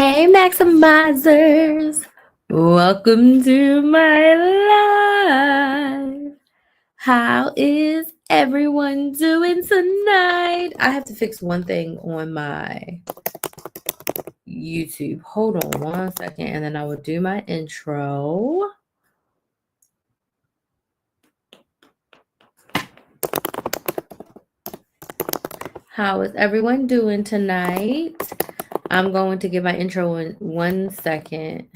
Hey, Maximizers! Welcome to my live. How is everyone doing tonight? I have to fix one thing on my YouTube. Hold on 1 second, and then I will do my intro. How is everyone doing tonight? I'm going to give my intro in 1 second.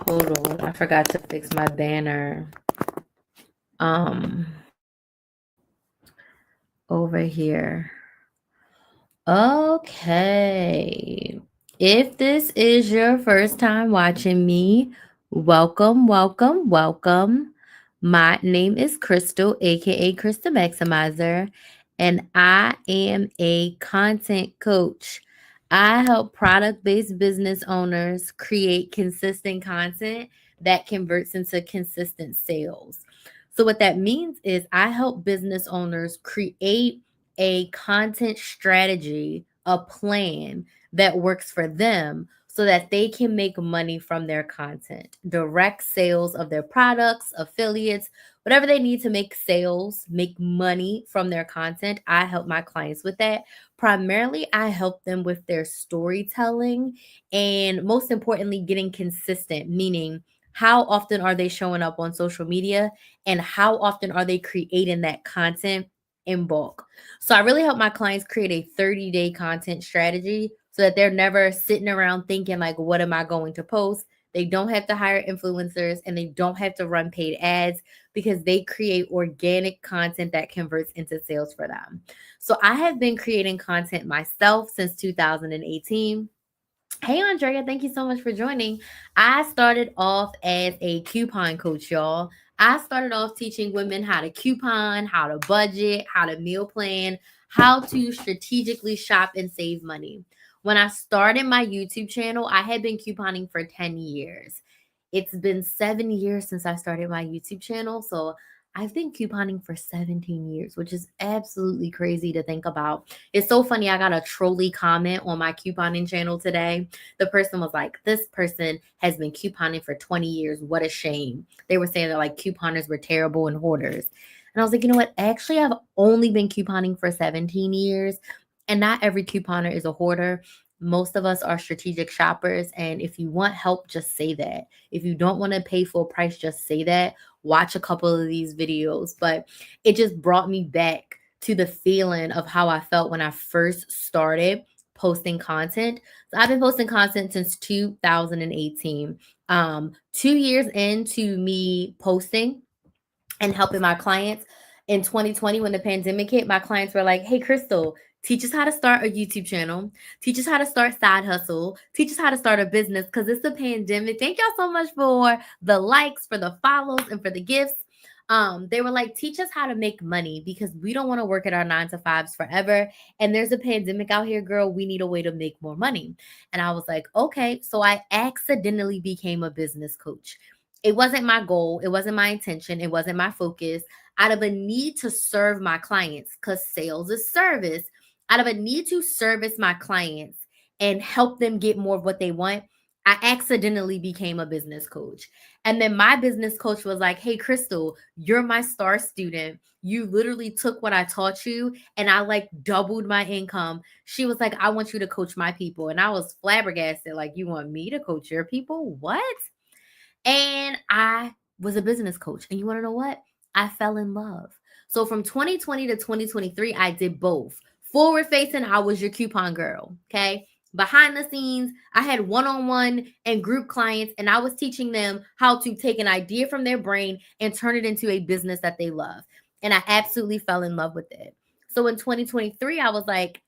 Hold on, I forgot to fix my banner. Over here. Okay. If this is your first time watching me, welcome, welcome, welcome. My name is Crystal, aka Crystal Maximizer, and I am a content coach. I help product based business owners create consistent content that converts into consistent sales. So, what that means is I help business owners create a content strategy, a plan that works for them so that they can make money from their content, direct sales of their products, affiliates, whatever they need to make sales, make money from their content. I help my clients with that. Primarily, I help them with their storytelling and most importantly, getting consistent, meaning how often are they showing up on social media and how often are they creating that content in bulk. So I really help my clients create a 30-day content strategy so that they're never sitting around thinking like, what am I going to post? They don't have to hire influencers and they don't have to run paid ads because they create organic content that converts into sales for them. So I have been creating content myself since 2018. Hey, Andrea, thank you so much for joining. I started off as a coupon coach, y'all. I started off teaching women how to coupon, how to budget, how to meal plan, how to strategically shop and save money. When I started my YouTube channel, I had been couponing for 10 years. It's been 7 years since I started my YouTube channel. So I've been couponing for 17 years, which is absolutely crazy to think about. It's so funny. I got a trolley comment on my couponing channel today. The person was like, this person has been couponing for 20 years. What a shame. They were saying that like couponers were terrible and hoarders. And I was like, you know what? Actually, I've only been couponing for 17 years. And not every couponer is a hoarder. Most of us are strategic shoppers. And if you want help, just say that. If you don't want to pay full price, just say that. Watch a couple of these videos. But it just brought me back to the feeling of how I felt when I first started posting content. So I've been posting content since 2018. 2 years into me posting and helping my clients in 2020 when the pandemic hit, my clients were like, hey, Crystal, teach us how to start a YouTube channel, teach us how to start side hustle, teach us how to start a business because it's a pandemic. Thank y'all so much for the likes, for the follows, and for the gifts. They were like, teach us how to make money because we don't want to work at our 9 to 5s forever. And there's a pandemic out here, girl. We need a way to make more money. And I was like, okay. So I accidentally became a business coach. It wasn't my goal. It wasn't my intention. It wasn't my focus. Out of a need to serve my clients, because sales is service, out of a need to service my clients and help them get more of what they want, I accidentally became a business coach. And then my business coach was like, hey, Crystal, you're my star student. You literally took what I taught you and I like doubled my income. She was like, I want you to coach my people. And I was flabbergasted. Like, you want me to coach your people? What? And I was a business coach. And you want to know what? I fell in love. So from 2020 to 2023, I did both. Forward facing, I was your coupon girl. Okay. Behind the scenes, I had one on one and group clients, and I was teaching them how to take an idea from their brain and turn it into a business that they love. And I absolutely fell in love with it. So in 2023, I was like,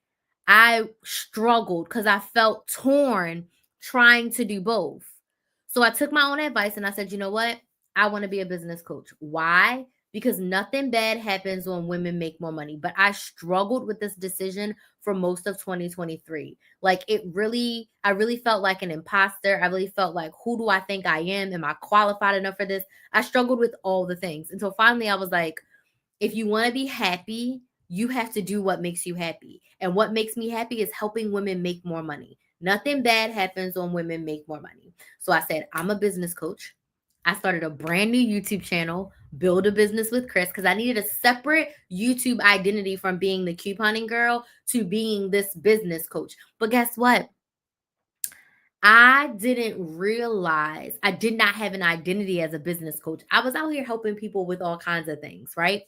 I struggled because I felt torn trying to do both. So I took my own advice and I said, you know what? I want to be a business coach. Why? because nothing bad happens when women make more money. But I struggled with this decision for most of 2023. Like I really felt like an imposter. I really felt like, who do I think I am? Am I qualified enough for this? I struggled with all the things until finally I was like, if you want to be happy, you have to do what makes you happy. And what makes me happy is helping women make more money. Nothing bad happens when women make more money. So I said, I'm a business coach. I started a brand new YouTube channel, Build a Business with Chris, because I needed a separate YouTube identity from being the couponing girl to being this business coach. But guess what? I didn't realize I did not have an identity as a business coach. I was out here helping people with all kinds of things, right?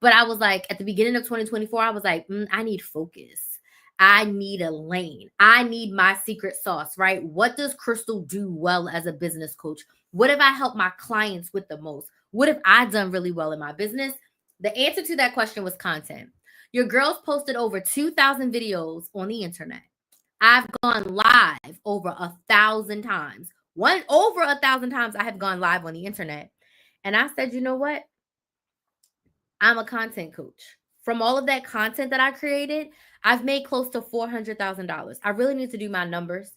But I was like, at the beginning of 2024, I was like, I need focus. I need a lane. I need my secret sauce, right? What does Crystal do well as a business coach? What have I helped my clients with the most? What have I done really well in my business? The answer to that question was content. Your girls posted over 2,000 videos on the internet. I've gone live over 1,000 times. Over 1,000 times I have gone live on the internet. And I said, you know what? I'm a content coach. From all of that content that I created, I've made close to $400,000. I really need to do my numbers.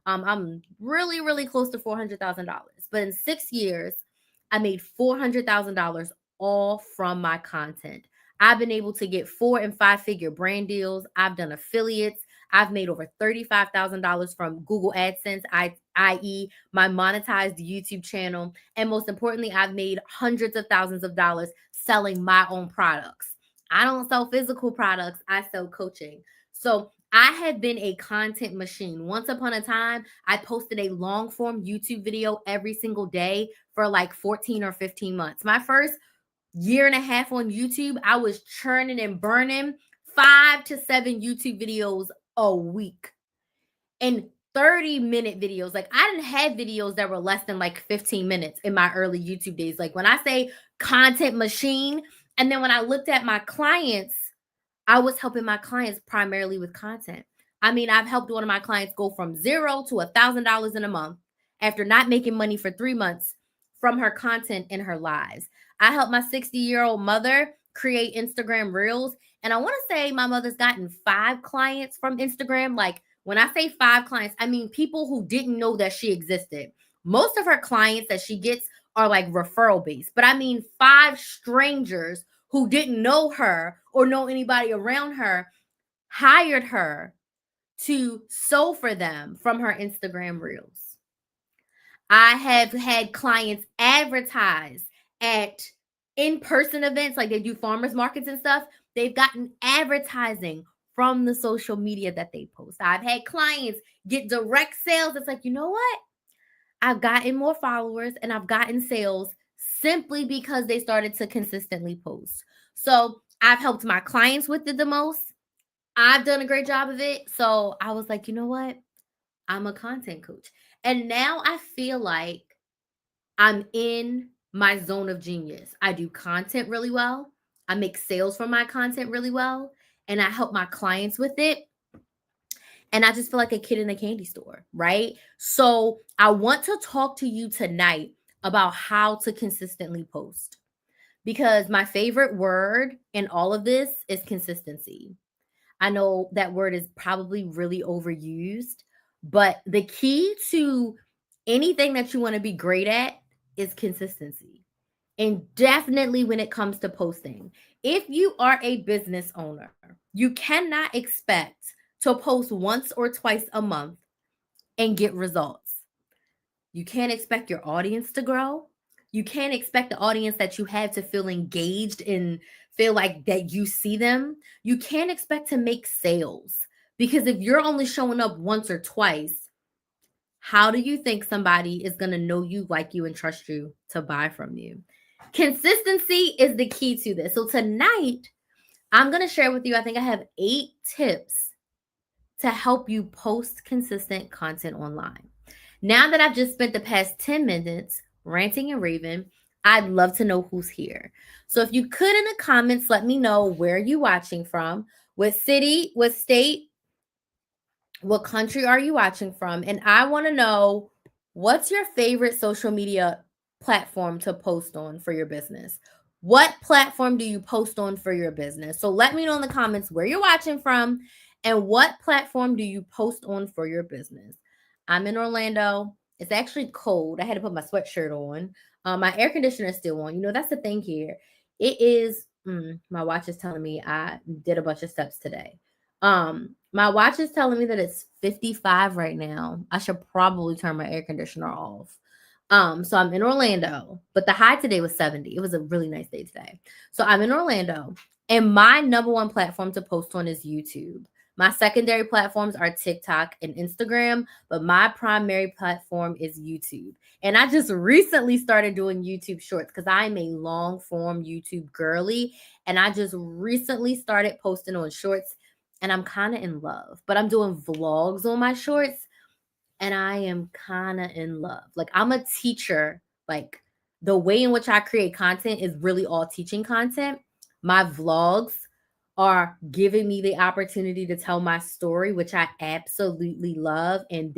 I'm really, really close to $400,000. But in 6 years, I made $400,000 all from my content. I've been able to get 4 and 5 figure brand deals. I've done affiliates. I've made over $35,000 from Google AdSense, i.e., my monetized YouTube channel. And most importantly, I've made hundreds of thousands of dollars selling my own products. I don't sell physical products, I sell coaching. So I have been a content machine. Once upon a time, I posted a long form YouTube video every single day for like 14 or 15 months. My first year and a half on YouTube, I was churning and burning 5 to 7 YouTube videos a week and 30-minute videos. Like I didn't have videos that were less than like 15 minutes in my early YouTube days. Like when I say content machine, and then when I looked at my clients, I was helping my clients primarily with content. I mean, I've helped one of my clients go from $0 to $1,000 in a month after not making money for 3 months from her content in her lives. I helped my 60-year-old mother create Instagram Reels. And I want to say my mother's gotten 5 clients from Instagram. Like when I say 5 clients, I mean people who didn't know that she existed. Most of her clients that she gets are like referral based, but I mean 5 strangers who didn't know her or know anybody around her hired her to sew for them from her Instagram Reels. I have had clients advertise at in-person events, like they do farmers markets and stuff. They've gotten advertising from the social media that they post. I've had clients get direct sales. It's like, you know what? I've gotten more followers and I've gotten sales simply because they started to consistently post. So I've helped my clients with it the most. I've done a great job of it. So I was like, you know what? I'm a content coach. And now I feel like I'm in my zone of genius. I do content really well. I make sales from my content really well. And I help my clients with it. And I just feel like a kid in a candy store, right? So I want to talk to you tonight about how to consistently post because my favorite word in all of this is consistency. I know that word is probably really overused, but the key to anything that you want to be great at is consistency. And definitely when it comes to posting. If you are a business owner, you cannot expect to post once or twice a month and get results. You can't expect your audience to grow. You can't expect the audience that you have to feel engaged and feel like that you see them. You can't expect to make sales because if you're only showing up once or twice, how do you think somebody is going to know you, like you, and trust you to buy from you? Consistency is the key to this. So tonight, I'm going to share with you, I think I have 8 tips to help you post consistent content online. Now that I've just spent the past 10 minutes ranting and raving, I'd love to know who's here. So if you could in the comments, let me know where you're watching from, what city, what state, what country are you watching from? And I want to know what's your favorite social media platform to post on for your business? What platform do you post on for your business? So let me know in the comments where you're watching from and what platform do you post on for your business. I'm in Orlando. It's actually cold. I had to put my sweatshirt on. My air conditioner is still on. You know, that's the thing here. It is, my watch is telling me I did a bunch of steps today. My watch is telling me that it's 55 right now. I should probably turn my air conditioner off. So I'm in Orlando, but the high today was 70. It was a really nice day today. So I'm in Orlando, and my number one platform to post on is YouTube. My secondary platforms are TikTok and Instagram, but my primary platform is YouTube. And I just recently started doing YouTube shorts because I'm a long form YouTube girly. And I just recently started posting on shorts, and I'm kind of in love. But I'm doing vlogs on my shorts, and I am kind of in love. Like, I'm a teacher. Like, the way in which I create content is really all teaching content. My vlogs are giving me the opportunity to tell my story, which I absolutely love. And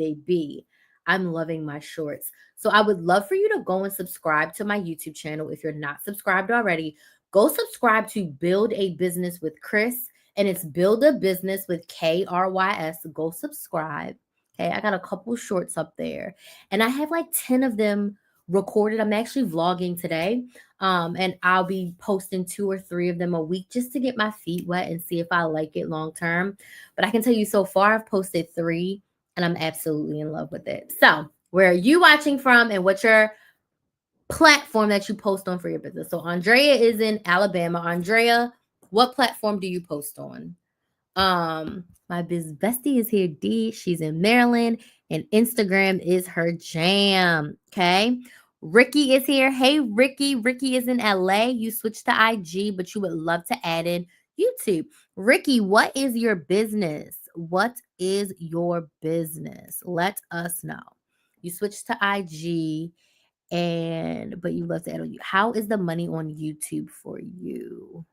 I'm loving my shorts. So I would love for you to go and subscribe to my YouTube channel. If you're not subscribed already, go subscribe to Build a Business with Chris. And it's Build a Business with KRYS. Go subscribe. Okay, I got a couple shorts up there, and I have like 10 of them recorded. I'm actually vlogging today, and I'll be posting 2 or 3 of them a week just to get my feet wet and see if I like it long term. But I can tell you so far, I've posted 3, and I'm absolutely in love with it. So, where are you watching from, and what's your platform that you post on for your business? So, Andrea is in Alabama. Andrea, what platform do you post on? My biz bestie is here, D. She's in Maryland, and Instagram is her jam. Okay. Ricky is here. Hey, Ricky. Ricky is in LA. You switched to IG, but you would love to add in YouTube. Ricky, what is your business? What is your business? Let us know. You switched to IG, but you love to add on you. How is the money on YouTube for you?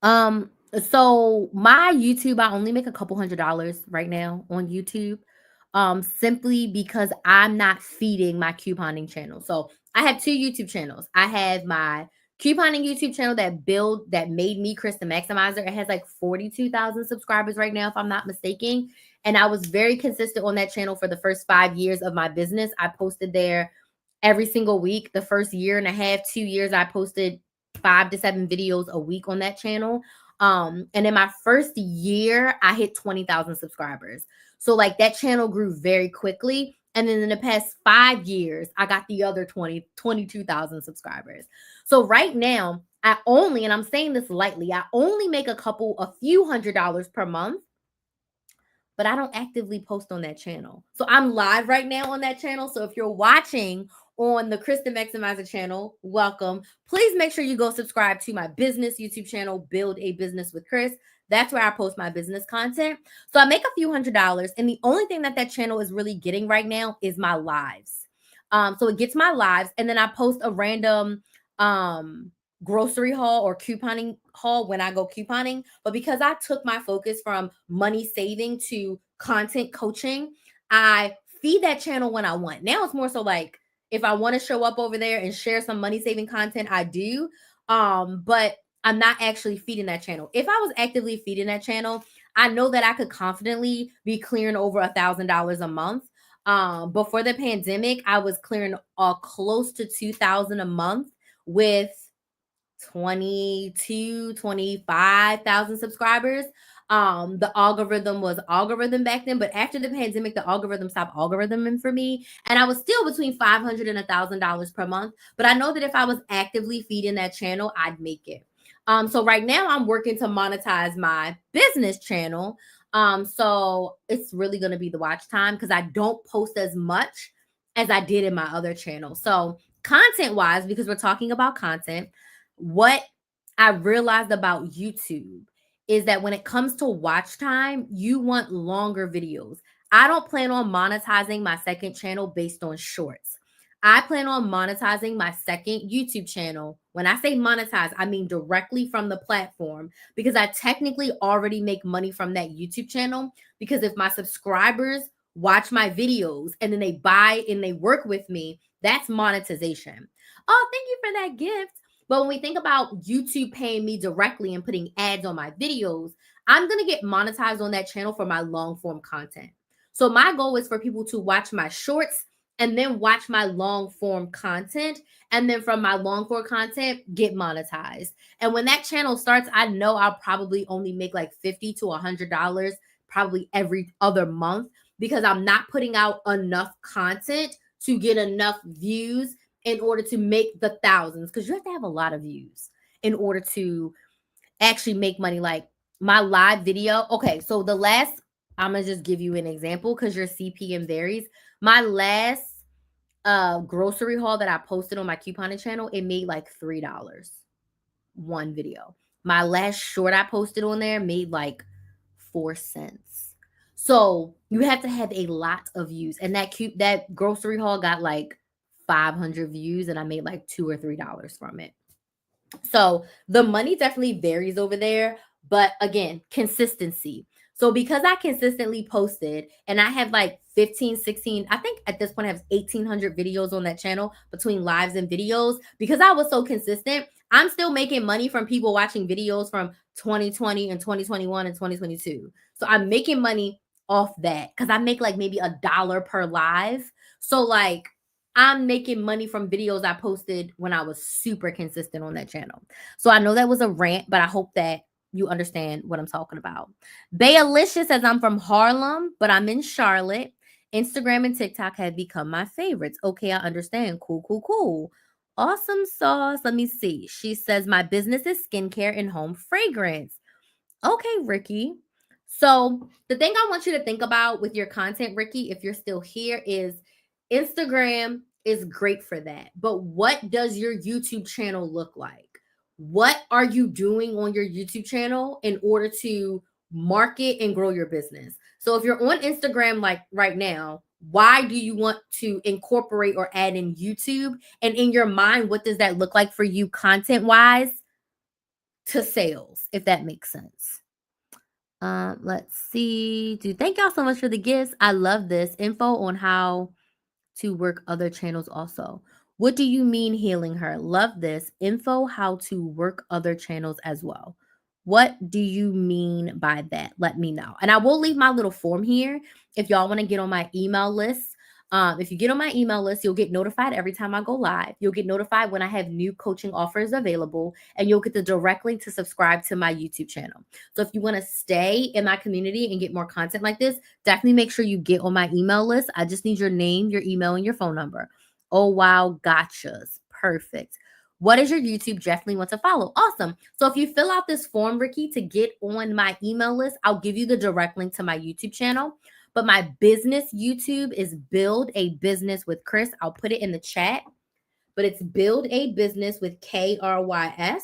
Um, so my YouTube, I only make a couple $100 right now on YouTube. Simply because I'm not feeding my couponing channel. So I have 2 YouTube channels. I have my couponing YouTube channel that made me Chris the Maximizer. It has like 42,000 subscribers right now, if I'm not mistaken. And I was very consistent on that channel for the first 5 years of my business. I posted there every single week. The first year and a half, 2 years, I posted 5 to 7 videos a week on that channel. And in my first year, I hit 20,000 subscribers. So like that channel grew very quickly. And then in the past 5 years, I got the other 22,000 subscribers. So right now, and I'm saying this lightly, I only make a few $100s per month, but I don't actively post on that channel. So I'm live right now on that channel. So if you're watching on the Chris the Maximizer channel, welcome. Please make sure you go subscribe to my business YouTube channel, Build a Business with Chris. That's where I post my business content. So I make a few $100s, and the only thing that channel is really getting right now is my lives. So it gets my lives, and then I post a random grocery haul or couponing haul when I go couponing. But because I took my focus from money saving to content coaching, I feed that channel when I want. Now it's more so like if I want to show up over there and share some money saving content, I do. But I'm not actually feeding that channel. If I was actively feeding that channel, I know that I could confidently be clearing over $1,000 a month. Before the pandemic, I was clearing close to 2,000 a month with 25,000 subscribers. The algorithm was algorithm back then, but after the pandemic, the algorithm stopped algorithming for me, and I was still between $500 and $1,000 per month. But I know that if I was actively feeding that channel, I'd make it. So right now I'm working to monetize my business channel. So it's really going to be the watch time because I don't post as much as I did in my other channel. So content wise, because we're talking about content, what I realized about YouTube is that when it comes to watch time, you want longer videos. I don't plan on monetizing my second channel based on shorts. I plan on monetizing my second YouTube channel. When I say monetize, I mean directly from the platform because I technically already make money from that YouTube channel. Because if my subscribers watch my videos and then they buy and they work with me, That's monetization. Oh, thank you for that gift. But when we think about YouTube paying me directly and putting ads on my videos, I'm going to get monetized on that channel for my long form content. So my goal is for people to watch my shorts and then watch my long form content. And then from my long form content, get monetized. And when that channel starts, I know I'll probably only make like $50 to $100 probably every other month because I'm not putting out enough content to get enough views in order to make the thousands, because you have to have a lot of views in order to actually make money. Like my live video. Okay, so I'm gonna just give you an example because your CPM varies. My last grocery haul that I posted on my couponing channel, it made like $3 one video. My last short I posted on there made like 4 cents. So you have to have a lot of views. And that grocery haul got like 500 views and I made like $2 or $3 from it. So the money definitely varies over there. But again, consistency. So because I consistently posted and I have like 15, 16, I think at this point I have 1,800 videos on that channel between lives and videos. Because I was so consistent, I'm still making money from people watching videos from 2020 and 2021 and 2022. So I'm making money off that because I make like maybe $1 per live. So like I'm making money from videos I posted when I was super consistent on that channel. So I know that was a rant, but I hope that you understand what I'm talking about. Bayalicia says, I'm from Harlem, but I'm in Charlotte. Instagram and TikTok have become my favorites. Okay, I understand. Cool, cool, cool. Awesome sauce. Let me see. She says, my business is skincare and home fragrance. Okay, Ricky. So the thing I want you to think about with your content, Ricky, if you're still here, is Instagram is great for that. But what does your YouTube channel look like? What are you doing on your YouTube channel in order to market and grow your business? So if you're on Instagram like right now, why do you want to incorporate or add in YouTube? And in your mind, what does that look like for you content wise to sales, if that makes sense? Let's see. Thank y'all so much for the gifts. I love this info on how to work other channels also. What do you mean healing her? Love this info how to work other channels as well. What do you mean by that? Let me know. And I will leave my little form here if y'all want to get on my email list. If you get on my email list, you'll get notified every time I go live. You'll get notified when I have new coaching offers available, and you'll get the direct link to subscribe to my YouTube channel. So if you want to stay in my community and get more content like this, definitely make sure you get on my email list. I just need your name, your email, and your phone number. Oh, wow. Gotchas. Perfect. What is your YouTube? Definitely want to follow. Awesome. So if you fill out this form, Ricky, to get on my email list, I'll give you the direct link to my YouTube channel. But my business YouTube is Build a Business with Chris. I'll put it in the chat. But it's Build a Business with KRYS.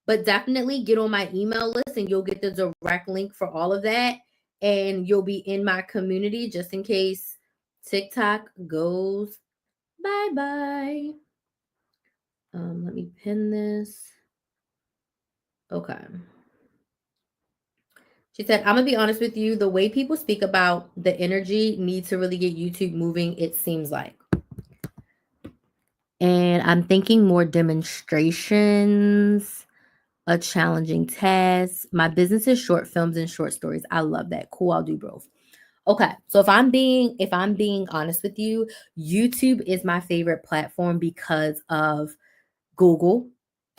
But definitely get on my email list and you'll get the direct link for all of that. And you'll be in my community just in case TikTok goes bye-bye. Let me pin this. Okay. She said, I'm going to be honest with you. The way people speak about the energy need to really get YouTube moving, it seems like. And I'm thinking more demonstrations, a challenging task. My business is short films and short stories. I love that. Cool. I'll do both. Okay. So if I'm being honest with you, YouTube is my favorite platform because of Google.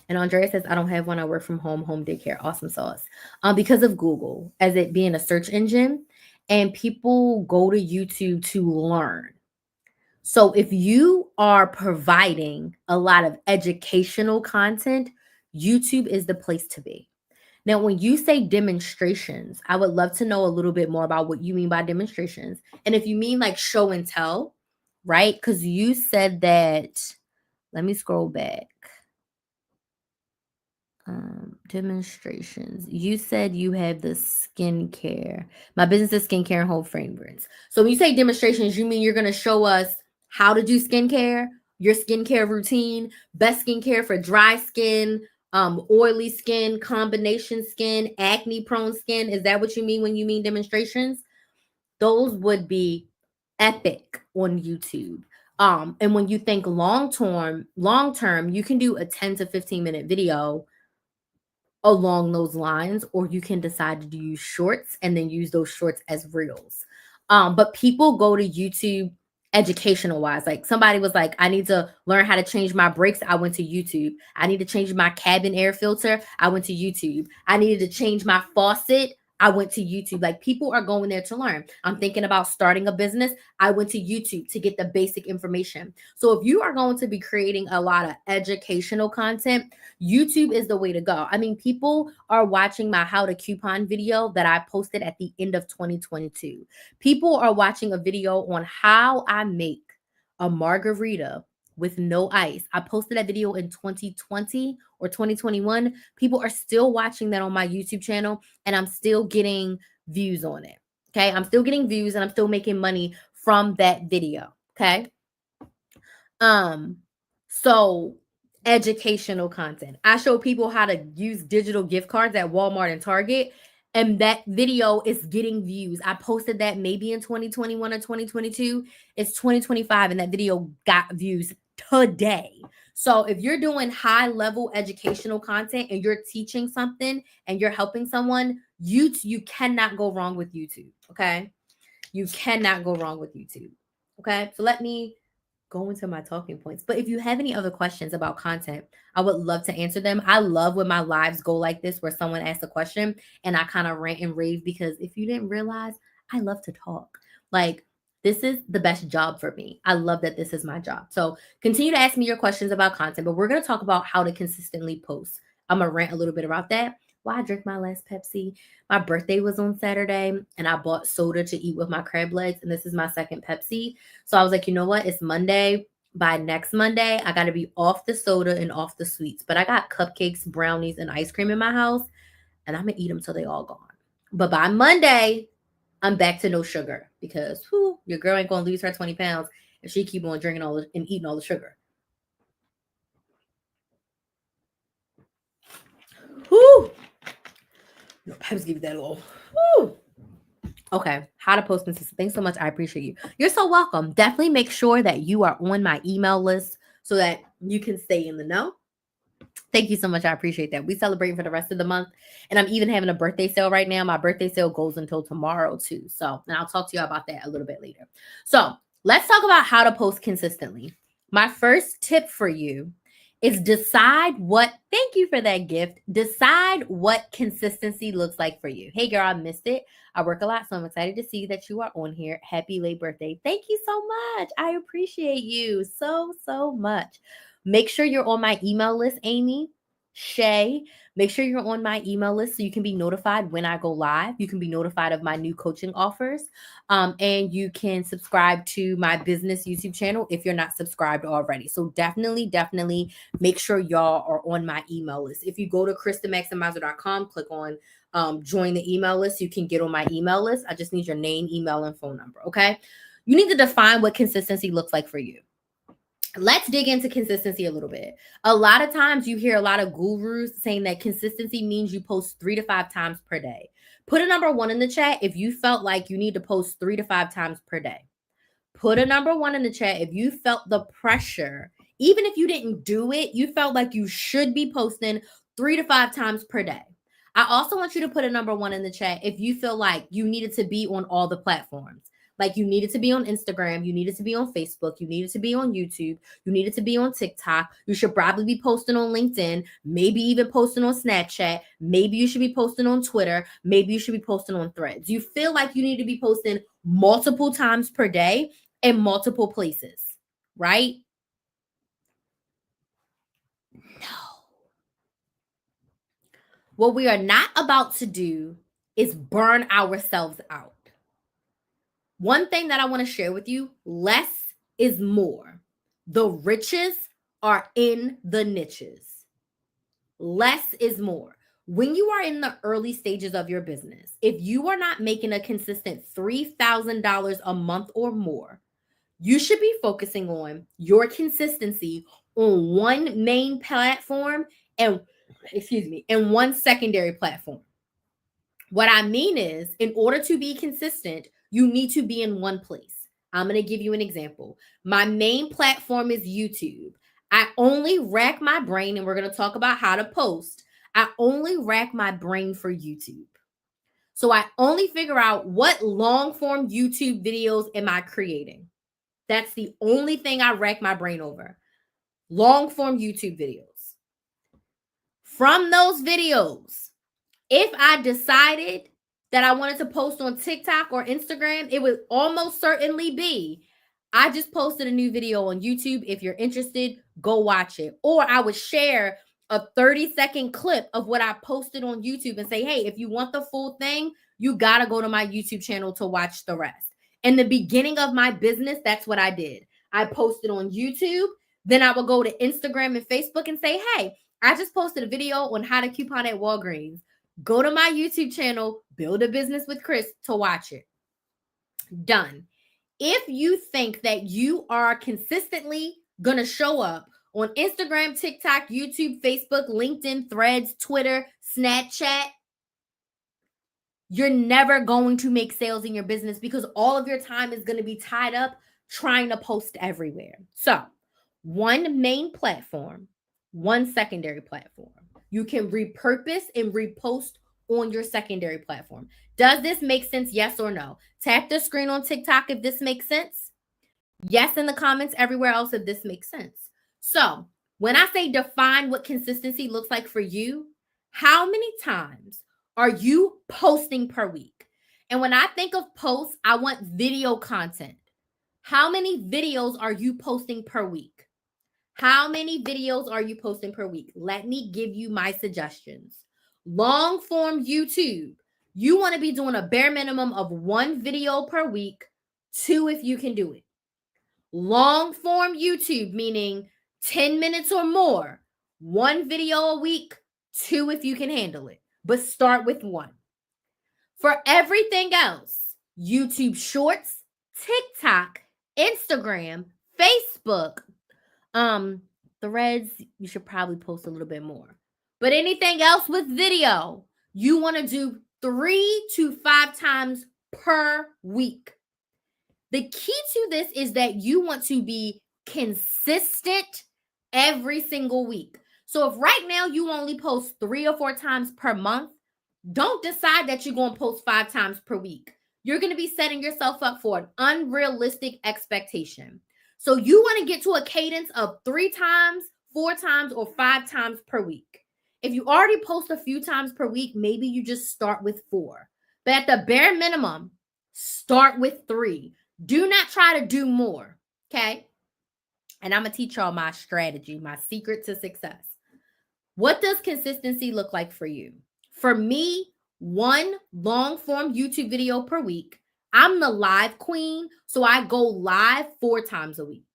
And Andrea says, I don't have one. I work from home daycare. Awesome sauce. Because of Google, as it being a search engine, and people go to YouTube to learn. So if you are providing a lot of educational content, YouTube is the place to be. Now, when you say demonstrations, I would love to know a little bit more about what you mean by demonstrations. And if you mean like show and tell, right? Because you said that, let me scroll back. Demonstrations. You said you have the skincare. My business is skincare and whole fragrance. So when you say demonstrations, you mean you're going to show us how to do skincare, your skincare routine, best skincare for dry skin, oily skin, combination skin, acne prone skin. Is that what you mean when you mean demonstrations? Those would be epic on YouTube. And when you think long term, you can do a 10 to 15-minute video along those lines, or you can decide to use shorts and then use those shorts as reels. But people go to YouTube educational wise. Like somebody was like, I need to learn how to change my brakes. I went to YouTube. I need to change my cabin air filter. I went to YouTube. I needed to change my faucet. I went to YouTube. Like people are going there to learn. I'm thinking about starting a business. I went to YouTube to get the basic information. So if you are going to be creating a lot of educational content, YouTube is the way to go. I mean, people are watching my how to coupon video that I posted at the end of 2022. People are watching a video on how I make a margarita with no ice. I posted that video in 2020 or 2021. People are still watching that on my YouTube channel, and I'm still getting views on it. Okay. I'm still getting views and I'm still making money from that video. Okay. Um, so educational content. I show people how to use digital gift cards at Walmart and Target, and that video is getting views. I posted that maybe in 2021 or 2022. It's 2025, and that video got views today. So if you're doing high level educational content and you're teaching something and you're helping someone, you cannot go wrong with YouTube. Okay. You cannot go wrong with YouTube. Okay. So let me go into my talking points. But if you have any other questions about content, I would love to answer them. I love when my lives go like this, where someone asks a question and I kind of rant and rave, because if you didn't realize, I love to talk. Like, this is the best job for me. I love that this is my job. So continue to ask me your questions about content, but we're going to talk about how to consistently post. I'm going to rant a little bit about that. Well, I drank my last Pepsi. My birthday was on Saturday and I bought soda to eat with my crab legs. And this is my second Pepsi. So I was like, you know what? It's Monday. By next Monday, I got to be off the soda and off the sweets. But I got cupcakes, brownies, and ice cream in my house, and I'm going to eat them till they all gone. But by Monday, I'm back to no sugar, because your girl ain't going to lose her 20 pounds if she keep on drinking all and eating all the sugar. Whoo! No, Pepsi give you that little. Whoo! Okay, how to post consistent. Thanks so much. I appreciate you. You're so welcome. Definitely make sure that you are on my email list so that you can stay in the know. Thank you so much. I appreciate that. We celebrate for the rest of the month. And I'm even having a birthday sale right now. My birthday sale goes until tomorrow too. So, and I'll talk to you about that a little bit later. So let's talk about how to post consistently. My first tip for you is thank you for that gift. Decide what consistency looks like for you. Hey girl, I missed it. I work a lot, so I'm excited to see that you are on here. Happy late birthday. Thank you so much. I appreciate you so much. Make sure you're on my email list, Amy, Shay. Make sure you're on my email list so you can be notified when I go live. You can be notified of my new coaching offers. And you can subscribe to my business YouTube channel if you're not subscribed already. So definitely make sure y'all are on my email list. If you go to KristaMaximizer.com, click on join the email list, you can get on my email list. I just need your name, email, and phone number. Okay. You need to define what consistency looks like for you. Let's dig into consistency a little bit. A lot of times you hear a lot of gurus saying that consistency means you post 3 to 5 times per day. Put a number 1 in the chat if you felt like you need to post 3 to 5 times per day. Put a number 1 in the chat if you felt the pressure. Even if you didn't do it, you felt like you should be posting 3 to 5 times per day. I also want you to put a number 1 in the chat if you feel like you needed to be on all the platforms. Like you needed to be on Instagram, you needed to be on Facebook, you needed to be on YouTube, you needed to be on TikTok. You should probably be posting on LinkedIn, maybe even posting on Snapchat. Maybe you should be posting on Twitter. Maybe you should be posting on Threads. You feel like you need to be posting multiple times per day in multiple places, right? No. What we are not about to do is burn ourselves out. One thing that I want to share with you, less is more. The riches are in the niches. Less is more. When you are in the early stages of your business, if you are not making a consistent $3,000 a month or more, you should be focusing on your consistency on one main platform and one secondary platform. What I mean is, in order to be consistent, you need to be in one place. I'm going to give you an example. My main platform is YouTube. I only rack my brain, and we're going to talk about how to post. I only rack my brain for YouTube. So I only figure out what long form YouTube videos am I creating. That's the only thing I rack my brain over. Long form YouTube videos. From those videos, if I decided that I wanted to post on TikTok or Instagram, it would almost certainly be, I just posted a new video on YouTube. If you're interested, go watch it. Or I would share a 30-second clip of what I posted on YouTube and say, hey, if you want the full thing, you got to go to my YouTube channel to watch the rest. In the beginning of my business, that's what I did. I posted on YouTube. Then I would go to Instagram and Facebook and say, hey, I just posted a video on how to coupon at Walgreens. Go to my YouTube channel, Build a Business with Chris, to watch it. Done. If you think that you are consistently going to show up on Instagram, TikTok, YouTube, Facebook, LinkedIn, Threads, Twitter, Snapchat, you're never going to make sales in your business because all of your time is going to be tied up trying to post everywhere. So, one main platform, one secondary platform. You can repurpose and repost on your secondary platform. Does this make sense? Yes or no? Tap the screen on TikTok if this makes sense. Yes in the comments everywhere else if this makes sense. So when I say define what consistency looks like for you, how many times are you posting per week? And when I think of posts, I want video content. How many videos are you posting per week? How many videos are you posting per week? Let me give you my suggestions. Long form YouTube, you want to be doing a bare minimum of 1 video per week, 2 if you can do it. Long form YouTube, meaning 10 minutes or more, 1 video a week, 2 if you can handle it, but start with 1. For everything else, YouTube Shorts, TikTok, Instagram, Facebook, Threads, you should probably post a little bit more. But anything else with video, you want to do 3 to 5 times per week. The key to this is that you want to be consistent every single week. So if right now you only post 3 or 4 times per month, don't decide that you're going to post 5 times per week. You're going to be setting yourself up for an unrealistic expectation. So you want to get to a cadence of 3 times, 4 times, or 5 times per week. If you already post a few times per week, maybe you just start with 4. But at the bare minimum, start with 3. Do not try to do more, okay? And I'm going to teach y'all my strategy, my secret to success. What does consistency look like for you? For me, 1 long form YouTube video per week. I'm the live queen, so I go live 4 times a week.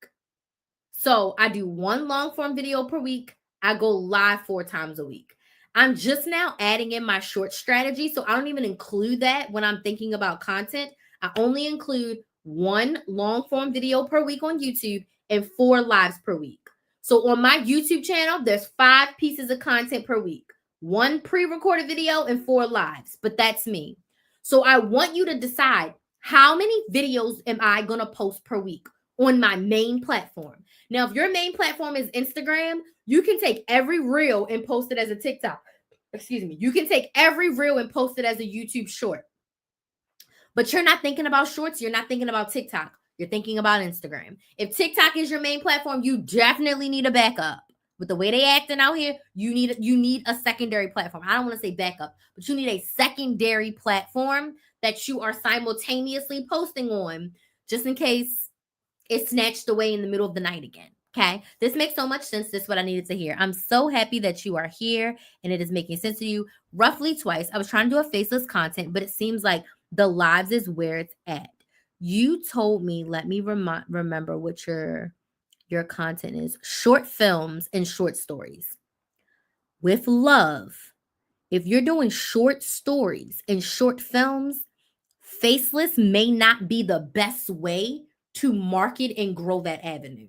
So I do 1 long form video per week. I go live 4 times a week. I'm just now adding in my short strategy, so I don't even include that when I'm thinking about content. I only include 1 long form video per week on YouTube and 4 lives per week. So on my YouTube channel, there's 5 pieces of content per week. 1 pre-recorded video and 4 lives, but that's me. So I want you to decide, how many videos am I going to post per week on my main platform? Now, if your main platform is Instagram, you can take every reel and post it as a TikTok. Excuse me. You can take every reel and post it as a YouTube short. But you're not thinking about shorts. You're not thinking about TikTok. You're thinking about Instagram. If TikTok is your main platform, you definitely need a backup. With the way they acting out here, you need a secondary platform. I don't want to say backup, but you need a secondary platform that you are simultaneously posting on, just in case it's snatched away in the middle of the night again. Okay, this makes so much sense. This is what I needed to hear. I'm so happy that you are here and it is making sense to you. Roughly twice, I was trying to do a faceless content, but it seems like the lives is where it's at. You told me, let me remember what your content is. Short films and short stories. With love, if you're doing short stories and short films, faceless may not be the best way to market and grow that avenue.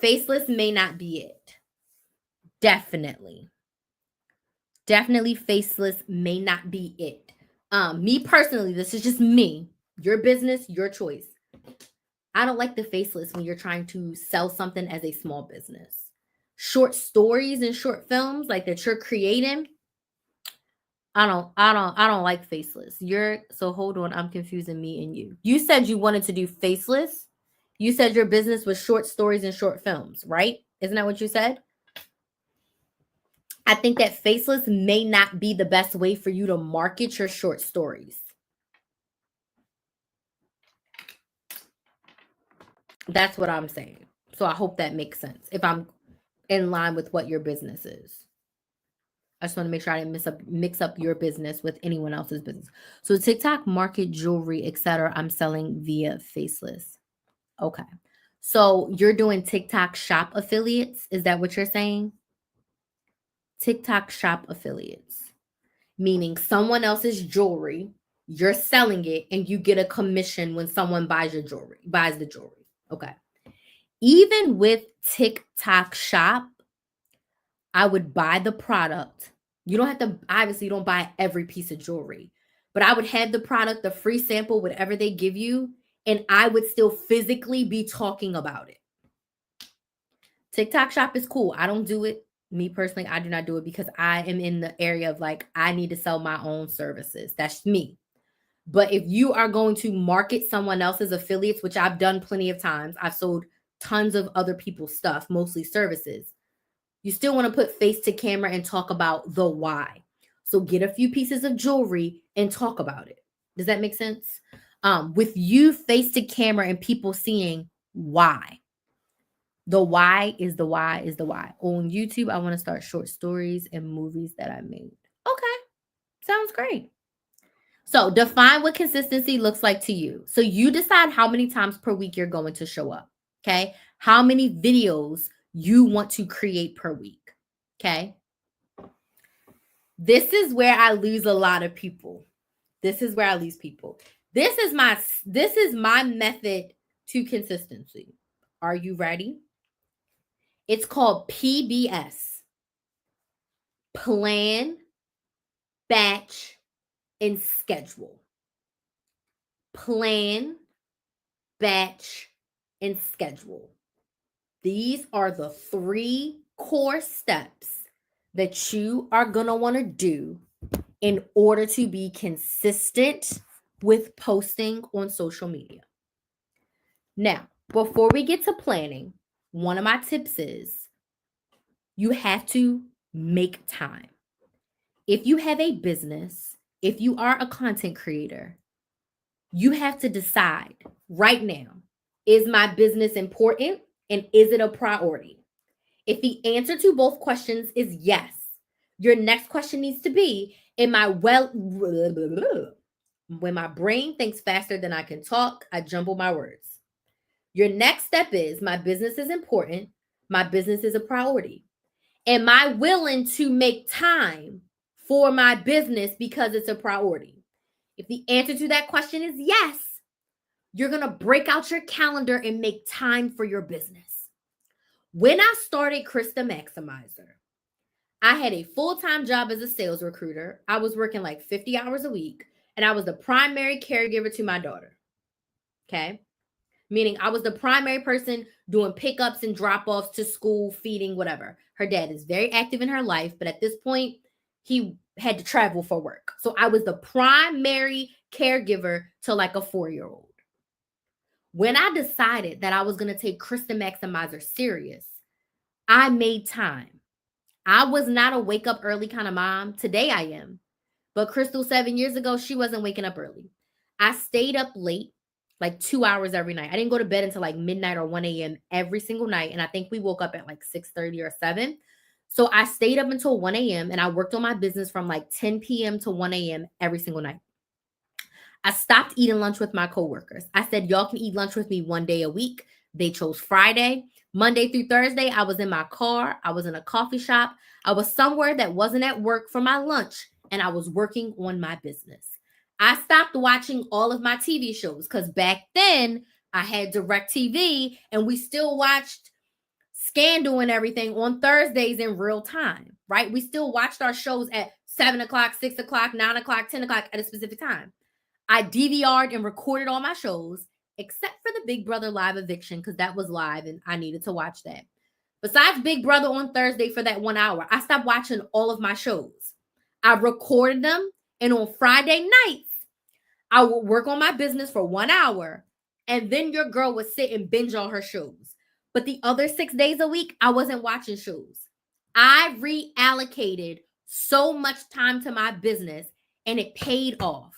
Faceless may not be it. Definitely faceless may not be it. Me personally, this is just me. Your business, your choice. I don't like the faceless when you're trying to sell something as a small business. Short stories and short films like that you're creating, I don't like faceless. So hold on, I'm confusing me and you. You said you wanted to do faceless. You said your business was short stories and short films, right? Isn't that what you said? I think that faceless may not be the best way for you to market your short stories. That's what I'm saying. So I hope that makes sense if I'm in line with what your business is. I just want to make sure I didn't mix up your business with anyone else's business. So TikTok market jewelry, etc. I'm selling via faceless. Okay. So you're doing TikTok shop affiliates? Is that what you're saying? TikTok shop affiliates, meaning someone else's jewelry, you're selling it and you get a commission when someone buys your jewelry, buys the jewelry. Okay. Even with TikTok shop, I would buy the product. You don't have to, obviously, you don't buy every piece of jewelry, but I would have the product, the free sample, whatever they give you, and I would still physically be talking about it. TikTok shop is cool. I don't do it. Me personally, I do not do it because I am in the area of like, I need to sell my own services. That's me. But if you are going to market someone else's affiliates, which I've done plenty of times, I've sold tons of other people's stuff, mostly services. You still want to put face to camera and talk about the why. So get a few pieces of jewelry and talk about it. Does that make sense? With you face to camera and people seeing why. The why is the why is the why. On YouTube, I want to start short stories and movies that I made. Okay, sounds great. So define what consistency looks like to you. So you decide how many times per week you're going to show up. Okay. How many videos you want to create per week. Okay. This is where I lose a lot of people. This is where I lose people. This is my method to consistency. Are you ready? It's called PBS. Plan, batch, and schedule. Plan, batch, and schedule. These are the 3 core steps that you are going to want to do in order to be consistent with posting on social media. Now, before we get to planning, one of my tips is you have to make time. If you have a business, if you are a content creator, you have to decide right now, is my business important and is it a priority? If the answer to both questions is yes, your next question needs to be, when my brain thinks faster than I can talk, I jumble my words. Your next step is, my business is important. My business is a priority. Am I willing to make time for my business because it's a priority? If the answer to that question is yes, you're going to break out your calendar and make time for your business. When I started Krista Maximizer, I had a full-time job as a sales recruiter. I was working like 50 hours a week, and I was the primary caregiver to my daughter. Okay. Meaning I was the primary person doing pickups and drop-offs to school, feeding, whatever. Her dad is very active in her life, but at this point, he had to travel for work. So I was the primary caregiver to like a 4-year-old. When I decided that I was going to take Krista Maximizer serious, I made time. I was not a wake up early kind of mom. Today I am. But Crystal, 7 years ago, she wasn't waking up early. I stayed up late, like 2 hours every night. I didn't go to bed until like midnight or 1 a.m. every single night. And I think we woke up at like 6:30 or 7. So I stayed up until 1 a.m. and I worked on my business from like 10 p.m. to 1 a.m. every single night. I stopped eating lunch with my coworkers. I said, y'all can eat lunch with me one day a week. They chose Friday. Monday through Thursday, I was in my car. I was in a coffee shop. I was somewhere that wasn't at work for my lunch, and I was working on my business. I stopped watching all of my TV shows because back then I had DirecTV and we still watched Scandal and everything on Thursdays in real time, right? We still watched our shows at 7 o'clock, 6 o'clock, 9 o'clock, 10 o'clock at a specific time. I DVR'd and recorded all my shows, except for the Big Brother live eviction, because that was live and I needed to watch that. Besides Big Brother on Thursday for that 1 hour, I stopped watching all of my shows. I recorded them, and on Friday nights, I would work on my business for 1 hour, and then your girl would sit and binge on her shows. But the other 6 days a week, I wasn't watching shows. I reallocated so much time to my business, and it paid off.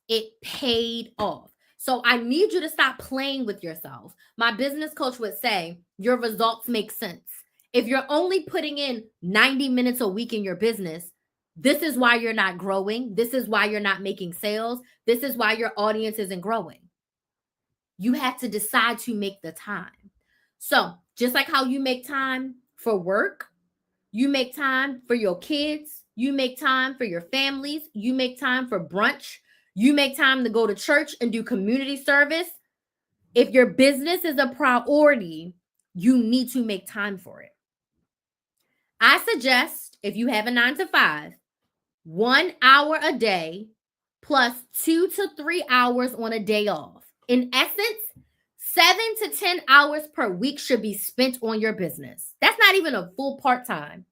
It paid off. So I need you to stop playing with yourself. My business coach would say, your results make sense. If you're only putting in 90 minutes a week in your business, this is why you're not growing. This is why you're not making sales. This is why your audience isn't growing. You have to decide to make the time. So just like how you make time for work, you make time for your kids, you make time for your families, you make time for brunch, you make time to go to church and do community service. If your business is a priority, you need to make time for it. I suggest, if you have a 9 to 5, 1 hour a day plus 2 to 3 hours on a day off. In essence, 7 to 10 hours per week should be spent on your business. That's not even a full part-time.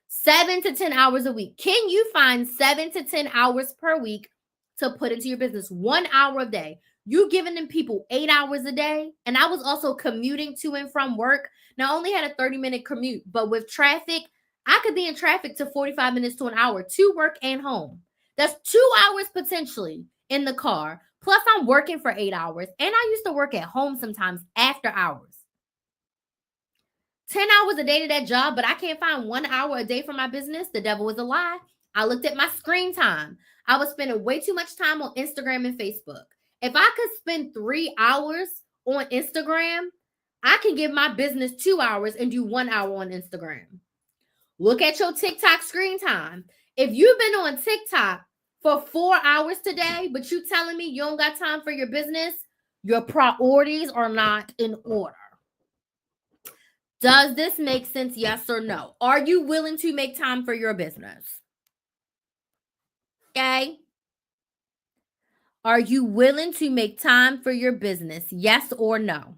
7 to 10 hours a week. Can you find 7 to 10 hours per week to put into your business? 1 hour a day. You giving them people 8 hours a day. And I was also commuting to and from work. Now, I only had a 30-minute commute, but with traffic, I could be in traffic to 45 minutes to an hour to work and home. That's 2 hours potentially in the car. Plus, I'm working for 8 hours. And I used to work at home sometimes after hours. 10 hours a day to that job, but I can't find 1 hour a day for my business. The devil is a lie. I looked at my screen time. I was spending way too much time on Instagram and Facebook. If I could spend 3 hours on Instagram, I can give my business 2 hours and do 1 hour on Instagram. Look at your TikTok screen time. If you've been on TikTok for 4 hours today, but you telling me you don't got time for your business, your priorities are not in order. Does this make sense? Yes or no? Are you willing to make time for your business? Okay. Are you willing to make time for your business? Yes or no?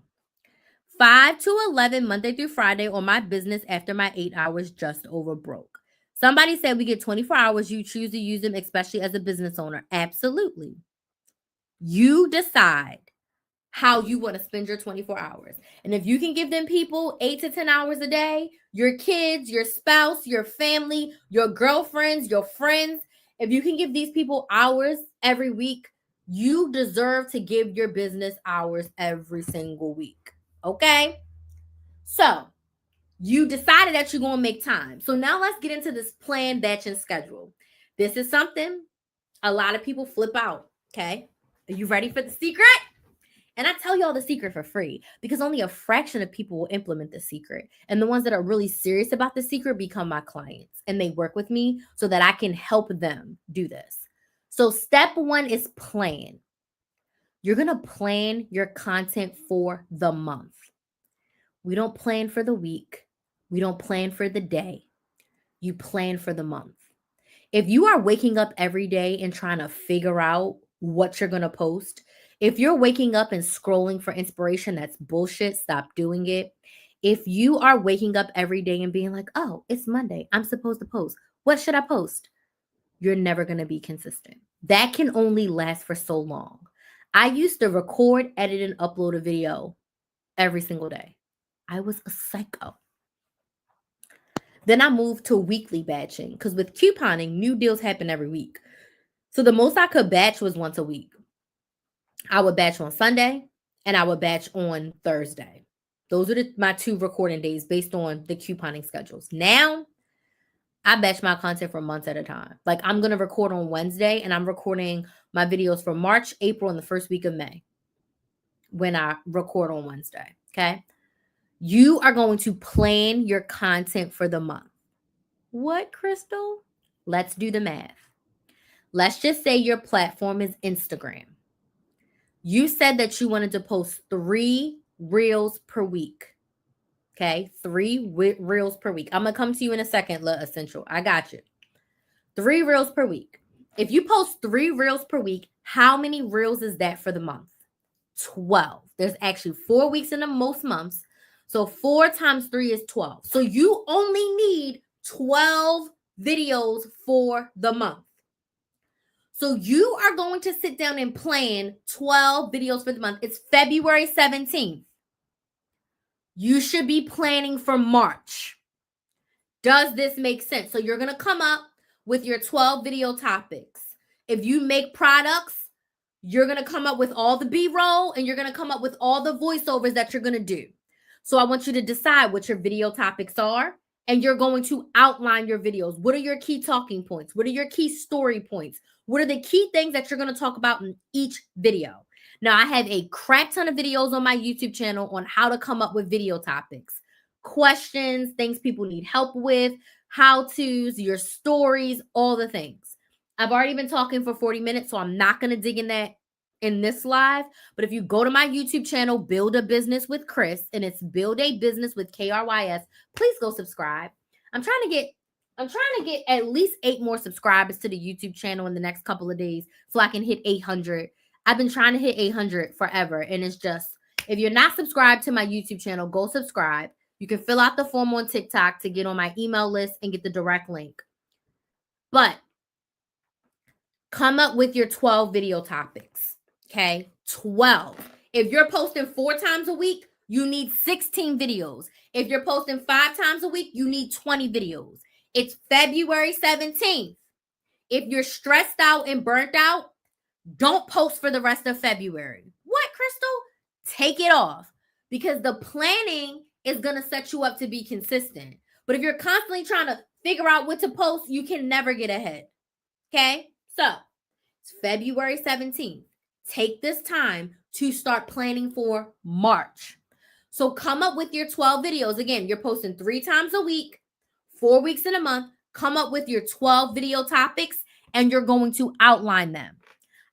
5 to 11 Monday through Friday on my business after my 8 hours just over broke. Somebody said we get 24 hours. You choose to use them, especially as a business owner. Absolutely. You decide how you want to spend your 24 hours. And if you can give them people 8 to 10 hours a day, your kids, your spouse, your family, your girlfriends, your friends, if you can give these people hours every week, you deserve to give your business hours every single week. Okay? So you decided that you're going to make time. So now let's get into this plan, batch, and schedule. This is something a lot of people flip out. Okay? Are you ready for the secret? And I tell y'all the secret for free because only a fraction of people will implement the secret. And the ones that are really serious about the secret become my clients and they work with me so that I can help them do this. So step 1 is plan. You're going to plan your content for the month. We don't plan for the week. We don't plan for the day. You plan for the month. If you are waking up every day and trying to figure out what you're going to post, if you're waking up and scrolling for inspiration, that's bullshit. Stop doing it. If you are waking up every day and being like, oh, it's Monday, I'm supposed to post. What should I post? You're never going to be consistent. That can only last for so long. I used to record, edit, and upload a video every single day. I was a psycho. Then I moved to weekly batching because with couponing, new deals happen every week. So the most I could batch was once a week. I would batch on Sunday and I would batch on Thursday. Those are my 2 recording days based on the couponing schedules. Now, I batch my content for months at a time. Like I'm going to record on Wednesday and I'm recording my videos for March, April, and the first week of May when I record on Wednesday. Okay. You are going to plan your content for the month. What, Crystal? Let's do the math. Let's just say your platform is Instagram. You said that you wanted to post 3 reels per week. Okay, 3 reels per week. I'm going to come to you in a second, La Essential. I got you. 3 reels per week. If you post 3 reels per week, how many reels is that for the month? 12. There's actually 4 weeks in the most months. So 4 times 3 is 12. So you only need 12 videos for the month. So you are going to sit down and plan 12 videos for the month. It's February 17th. You should be planning for March. Does this make sense? So you're going to come up with your 12 video topics. If you make products, you're going to come up with all the B-roll and you're going to come up with all the voiceovers that you're going to do. So I want you to decide what your video topics are, and you're going to outline your videos. What are your key talking points? What are your key story points? What are the key things that you're going to talk about in each video? Now, I have a crap ton of videos on my YouTube channel on how to come up with video topics, questions, things people need help with, how-tos, your stories, all the things. I've already been talking for 40 minutes, so I'm not going to dig in that in this live. But if you go to my YouTube channel, Build a Business with Chris, and it's Build a Business with KRYS, please go subscribe. I'm trying to get at least 8 more subscribers to the YouTube channel in the next couple of days so I can hit 800. I've been trying to hit 800 forever, and it's just, if you're not subscribed to my YouTube channel, go subscribe. You can fill out the form on TikTok to get on my email list and get the direct link. But come up with your 12 video topics, okay? 12. If you're posting 4 times a week, you need 16 videos. If you're posting 5 times a week, you need 20 videos. It's February 17th. If you're stressed out and burnt out, don't post for the rest of February. What, Crystal? Take it off, because the planning is going to set you up to be consistent. But if you're constantly trying to figure out what to post, you can never get ahead. Okay? So it's February 17th. Take this time to start planning for March. So come up with your 12 videos. Again, you're posting 3 times a week, 4 weeks in a month. Come up with your 12 video topics, and you're going to outline them.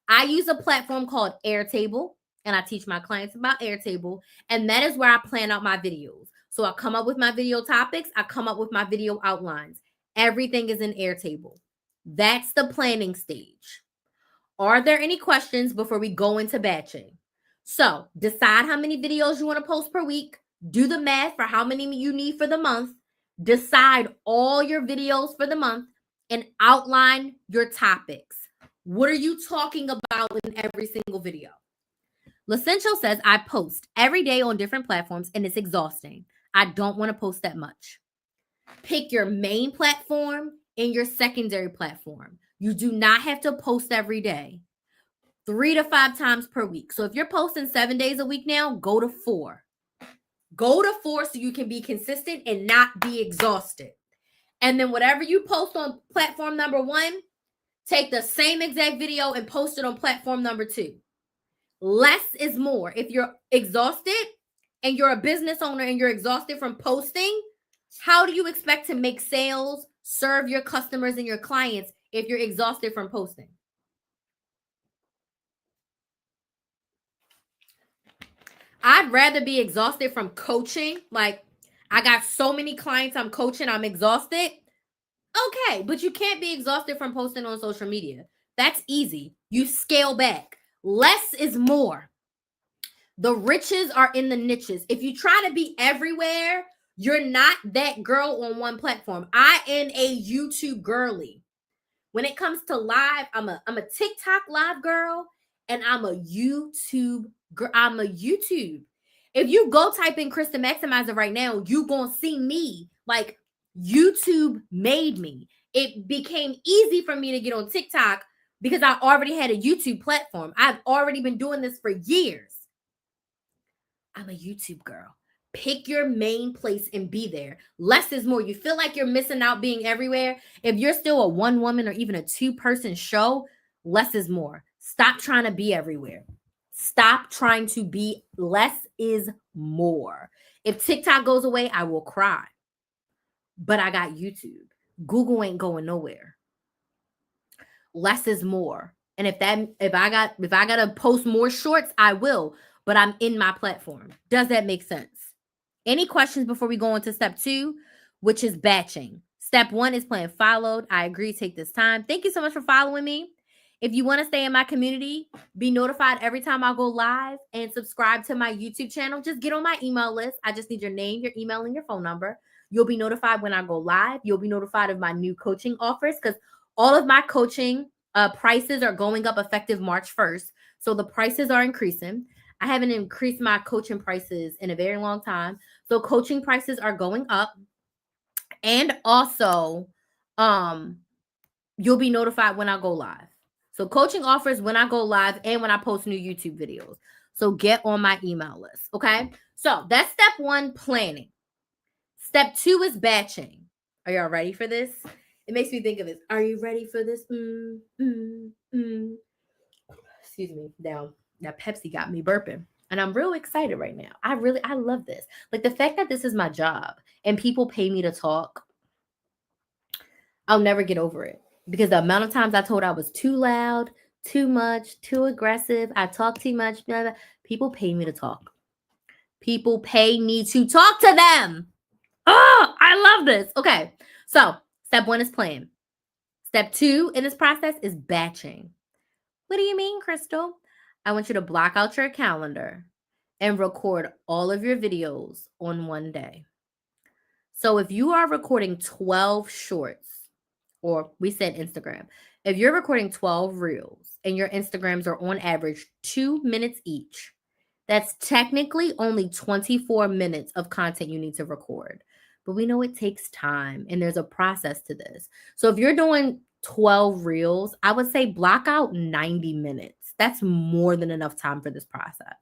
I use a platform called Airtable, and I teach my clients about Airtable, and that is where I plan out my videos. So I come up with my video topics. I come up with my video outlines. Everything is in Airtable. That's the planning stage. Are there any questions before we go into batching? So decide how many videos you want to post per week. Do the math for how many you need for the month. Decide all your videos for the month and outline your topics. What are you talking about in every single video? L'Essential says, I post every day on different platforms and it's exhausting. I don't want to post that much. Pick your main platform and your secondary platform. You do not have to post every day. 3 to 5 times per week. So if you're posting 7 days a week now, go to 4. Go to 4 so you can be consistent and not be exhausted. And then whatever you post on platform number 1, take the same exact video and post it on platform number 2. Less is more. If you're exhausted and you're a business owner and you're exhausted from posting, how do you expect to make sales, serve your customers and your clients if you're exhausted from posting? I'd rather be exhausted from coaching. Like, I got so many clients I'm coaching, I'm exhausted. Okay, but you can't be exhausted from posting on social media. That's easy. You scale back. Less is more. The riches are in the niches. If you try to be everywhere, you're not that girl on one platform. I am a YouTube girly. When it comes to live, I'm a TikTok live girl, and I'm a YouTube girl. I'm a YouTube. If you go type in Krista Maximizer right now, you gonna see me. Like, YouTube made me. It became easy for me to get on TikTok because I already had a YouTube platform. I've already been doing this for years. I'm a YouTube girl. Pick your main place and be there. Less is more. You feel like you're missing out being everywhere. If you're still a 1-woman or even a 2-person show, less is more. Stop trying to be everywhere. Stop trying to be. Less is more. If TikTok goes away, I will cry. But I got YouTube. Google ain't going nowhere. Less is more. And if I got to post more shorts, I will. But I'm in my platform. Does that make sense? Any questions before we go into step 2, which is batching? Step 1 is plan followed. I agree. Take this time. Thank you so much for following me. If you want to stay in my community, be notified every time I go live, and subscribe to my YouTube channel, just get on my email list. I just need your name, your email, and your phone number. You'll be notified when I go live. You'll be notified of my new coaching offers, because all of my coaching prices are going up effective March 1st. So the prices are increasing. I haven't increased my coaching prices in a very long time. So coaching prices are going up. And also, you'll be notified when I go live. So coaching offers when I go live and when I post new YouTube videos. So get on my email list, okay? So that's step 1, planning. Step 2 is batching. Are y'all ready for this? It makes me think of this. Are you ready for this? Excuse me. Now, that Pepsi got me burping. And I'm real excited right now. I love this. Like, the fact that this is my job and people pay me to talk, I'll never get over it. Because the amount of times I told I was too loud, too much, too aggressive, I talk too much, blah, blah. People pay me to talk. People pay me to talk to them. Oh, I love this. Okay, so step 1 is plan. Step 2 in this process is batching. What do you mean, Crystal? I want you to block out your calendar and record all of your videos on one day. So if you are recording 12 shorts, or we said Instagram, if you're recording 12 reels and your Instagrams are on average 2 minutes each, that's technically only 24 minutes of content you need to record. But we know it takes time and there's a process to this. So if you're doing 12 reels, I would say block out 90 minutes. That's more than enough time for this process.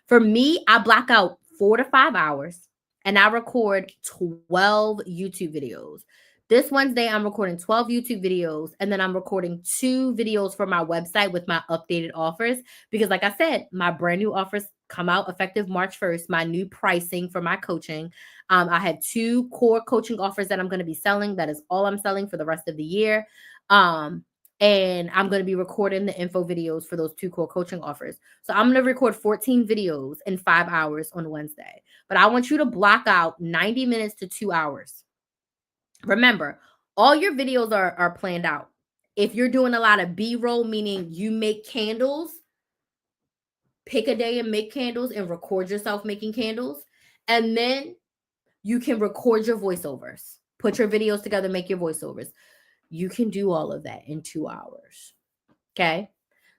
For me, I block out 4 to 5 hours and I record 12 YouTube videos. This Wednesday, I'm recording 12 YouTube videos, and then I'm recording 2 videos for my website with my updated offers. Because like I said, my brand new offers come out effective March 1st, my new pricing for my coaching. I have 2 core coaching offers that I'm going to be selling. That is all I'm selling for the rest of the year. And I'm going to be recording the info videos for those 2 core coaching offers. So I'm going to record 14 videos in 5 hours on Wednesday. But I want you to block out 90 minutes to 2 hours. Remember, all your videos are planned out. If you're doing a lot of B-roll, meaning you make candles, pick a day and make candles and record yourself making candles. And then you can record your voiceovers. Put your videos together, make your voiceovers. You can do all of that in 2 hours. Okay?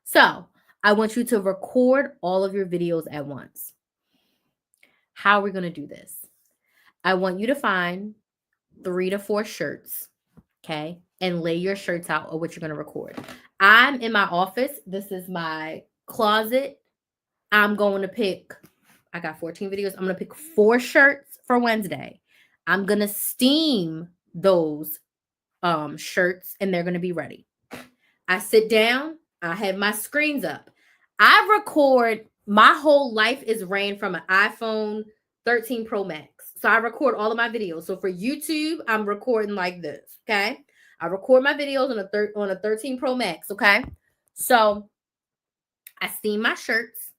So I want you to record all of your videos at once. How are we going to do this? I want you to find 3 to 4 shirts, okay, and lay your shirts out of what you're going to record. I'm in my office. This is my closet. I'm going to pick, I got 14 videos. I'm going to pick 4 shirts for Wednesday. I'm going to steam those shirts, and they're going to be ready. I sit down. I have my screens up. I record, my whole life is ran from an iPhone 13 Pro Max. So I record all of my videos. So for YouTube, I'm recording like this, okay? I record my videos on a 13 Pro Max, okay? So I steam my shirts,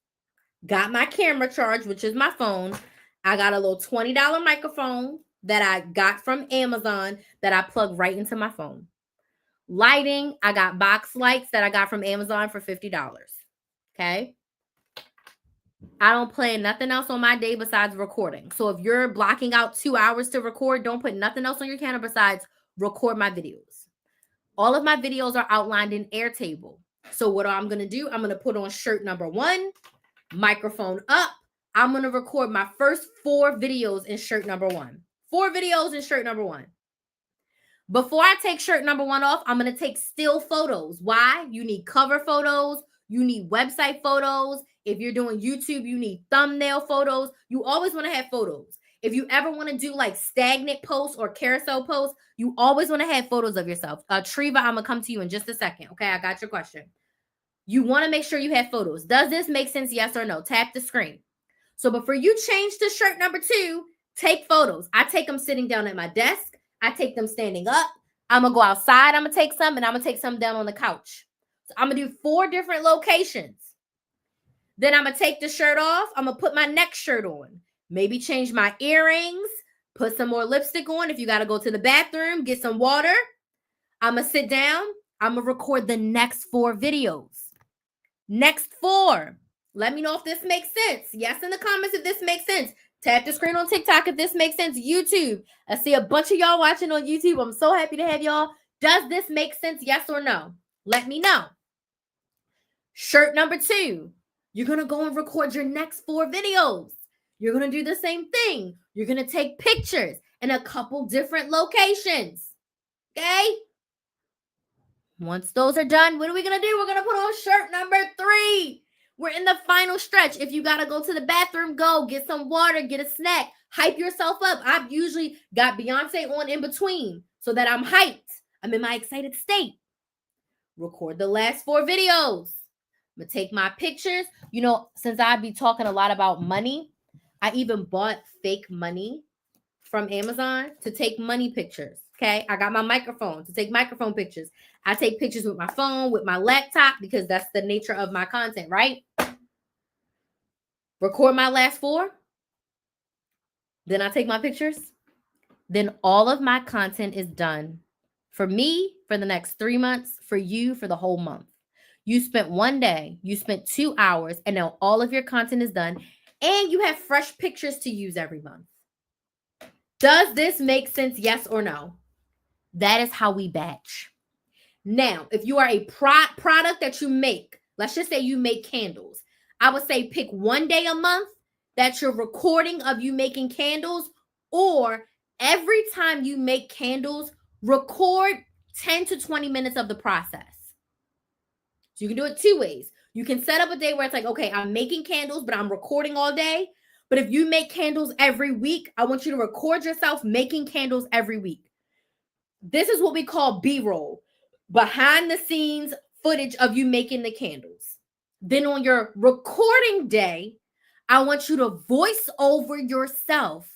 got my camera charged, which is my phone. I got a little $20 microphone that I got from Amazon that I plug right into my phone. Lighting, I got box lights that I got from Amazon for $50, okay? I don't plan nothing else on my day besides recording. So if you're blocking out 2 hours to record, don't put nothing else on your calendar besides record my videos. All of my videos are outlined in Airtable. So what I'm going to do, I'm going to put on shirt number 1, microphone up. I'm going to record my first 4 videos in shirt number 1. 4 videos in shirt number 1. Before I take shirt number 1 off, I'm going to take still photos. Why? You need cover photos. You need website photos. If you're doing YouTube, you need thumbnail photos. You always want to have photos. If you ever want to do like stagnant posts or carousel posts, you always want to have photos of yourself. Treva, I'm going to come to you in just a second. Okay, I got your question. You want to make sure you have photos. Does this make sense? Yes or no? Tap the screen. So before you change to shirt number 2, take photos. I take them sitting down at my desk. I take them standing up. I'm going to go outside. I'm going to take some, and I'm going to take some down on the couch. So I'm going to do 4 different locations. Then I'm going to take the shirt off. I'm going to put my next shirt on. Maybe change my earrings. Put some more lipstick on. If you got to go to the bathroom, get some water. I'm going to sit down. I'm going to record the next 4 videos. Next 4. Let me know if this makes sense. Yes, in the comments if this makes sense. Tap the screen on TikTok if this makes sense. YouTube. I see a bunch of y'all watching on YouTube. I'm so happy to have y'all. Does this make sense? Yes or no? Let me know. Shirt number 2. You're going to go and record your next 4 videos. You're going to do the same thing. You're going to take pictures in a couple different locations. Okay? Once those are done, what are we going to do? We're going to put on shirt number 3. We're in the final stretch. If you got to go to the bathroom, go. Get some water, get a snack. Hype yourself up. I've usually got Beyonce on in between so that I'm hyped. I'm in my excited state. Record the last 4 videos. I'm going to take my pictures. You know, since I be talking a lot about money, I even bought fake money from Amazon to take money pictures. Okay, I got my microphone to take microphone pictures. I take pictures with my phone, with my laptop, because that's the nature of my content, right? Record my last 4. Then I take my pictures. Then all of my content is done for me for the next 3 months, for you for the whole month. You spent 1 day, you spent 2 hours, and now all of your content is done, and you have fresh pictures to use every month. Does this make sense? Yes or no? That is how we batch. Now, if you are a product that you make, let's just say you make candles. I would say pick 1 day a month that you're recording of you making candles, or every time you make candles, record 10 to 20 minutes of the process. So you can do it 2 ways. You can set up a day where it's like, okay, I'm making candles, but I'm recording all day. But if you make candles every week, I want you to record yourself making candles every week. This is what we call B-roll, behind the scenes footage of you making the candles. Then on your recording day, I want you to voice over yourself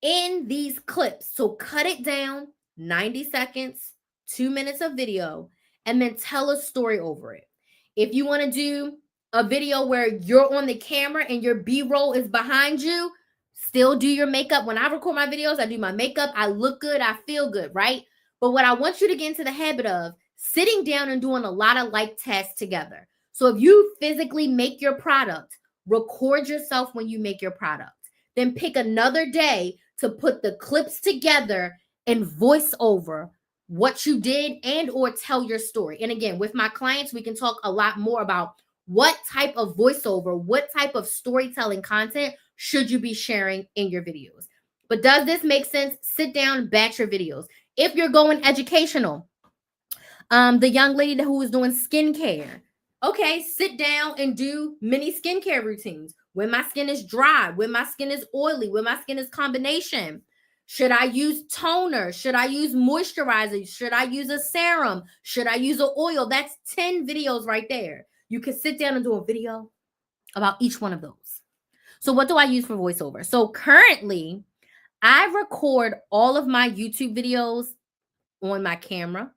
in these clips. So cut it down, 90 seconds, 2 minutes of video, and then tell a story over it. If you want to do a video where you're on the camera and your B-roll is behind you, still do your makeup. When I record my videos, I do my makeup. I look good. I feel good, right? But what I want you to get into the habit of, sitting down and doing a lot of like tasks together. So if you physically make your product, record yourself when you make your product. Then pick another day to put the clips together and voice over what you did and or tell your story. And again, with my clients, we can talk a lot more about what type of voiceover, what type of storytelling content should you be sharing in your videos. But does this make sense? Sit down, batch your videos. If you're going educational, the young lady who is doing skincare, okay, sit down and do mini skincare routines. When my skin is dry, when my skin is oily, when my skin is combination. Should I use toner? Should I use moisturizer? Should I use a serum? Should I use an oil? That's 10 videos right there. You can sit down and do a video about each one of those. So what do I use for voiceover? So currently, I record all of my YouTube videos on my camera,